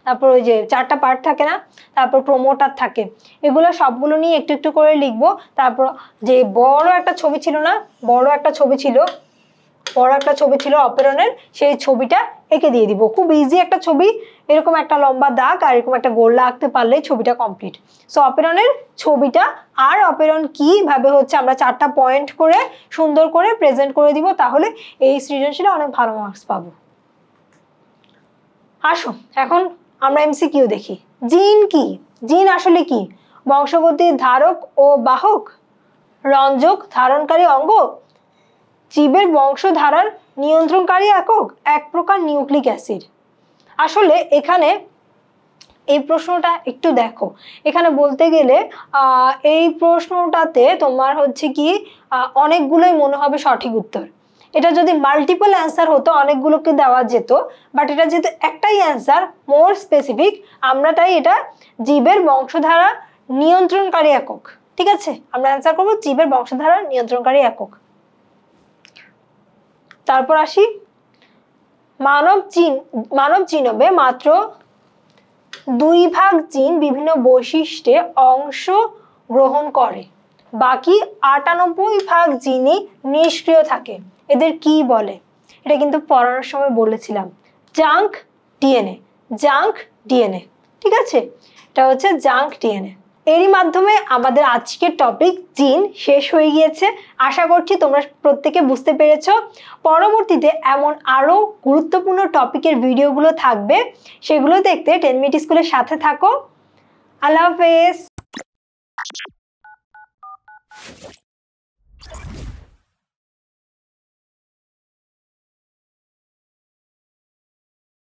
তারপর ওই যে 4টা পার্ট থাকে না, তারপর প্রমোটার থাকে। এগুলো সবগুলো নিয়ে একটু করে লিখবো। তারপর যে বড় একটা ছবি ছিল অপেরনের, সেই ছবিটা এঁকে দিয়ে দিব। খুব ইজি একটা ছবি, এরকম একটা লম্বা দাগ আর এরকম একটা গোল আঁকতে পারলেই ছবিটা কমপ্লিট। সো অপেরনের ছবিটা আর অপেরন কিভাবে হচ্ছে আমরা 4টা পয়েন্ট করে সুন্দর করে প্রেজেন্ট করে দিব, তাহলে এই সৃজনশীলে অনেক ভালো মার্কস পাবো। আসো এখন আমরা এমসিকিউ দেখি। জিন কি? জিন আসলে কি? বংশগতির ধারক ও বাহক, রঞ্জক ধারণকারী অঙ্গ, জীবের বংশধারার নিয়ন্ত্রণকারী একক, এক প্রকার নিউক্লিক অ্যাসিড। আসলে এখানে এই প্রশ্নটা একটু দেখো, এখানে বলতে গেলে এই প্রশ্নটাতে তোমার হচ্ছে কি অনেকগুলোই মনে হবে সঠিক উত্তর। এটা যদি মাল্টিপল অ্যান্সার হতো অনেকগুলোকে দেওয়া যেত, বাট এটা যেহেতু একটাই অ্যান্সার, মোর স্পেসিফিক, আমরা তাই এটা জীবের বংশধারা নিয়ন্ত্রণকারী একক। ঠিক আছে, আমরা অ্যান্সার করবো জীবের বংশধারা নিয়ন্ত্রণকারী একক। তারপর আসি, মানব জিনোমে মাত্র 2 ভাগ জিন বিভিন্ন বৈশিষ্ট্যে অংশ গ্রহণ করে, বাকি 98 ভাগ জিনই নিষ্ক্রিয় থাকে। এদের কি বলে? এটা কিন্তু পড়ানোর সময় বলেছিলাম, জাঙ্ক ডিএনএ। ঠিক আছে, এটা হচ্ছে জাঙ্ক ডিএনএ। এরই মাধ্যমে আমাদের আজকের টপিক জিন শেষ হয়ে গিয়েছে। আশা করছি তোমরা প্রত্যেকে বুঝতে পেরেছো। পরবর্তীতে এমন আরো গুরুত্বপূর্ণ টপিকের ভিডিওগুলো থাকবে, সেগুলো দেখতে 10 মিনিট স্কুলের সাথে থাকো। আল্লাহ হাফেজ।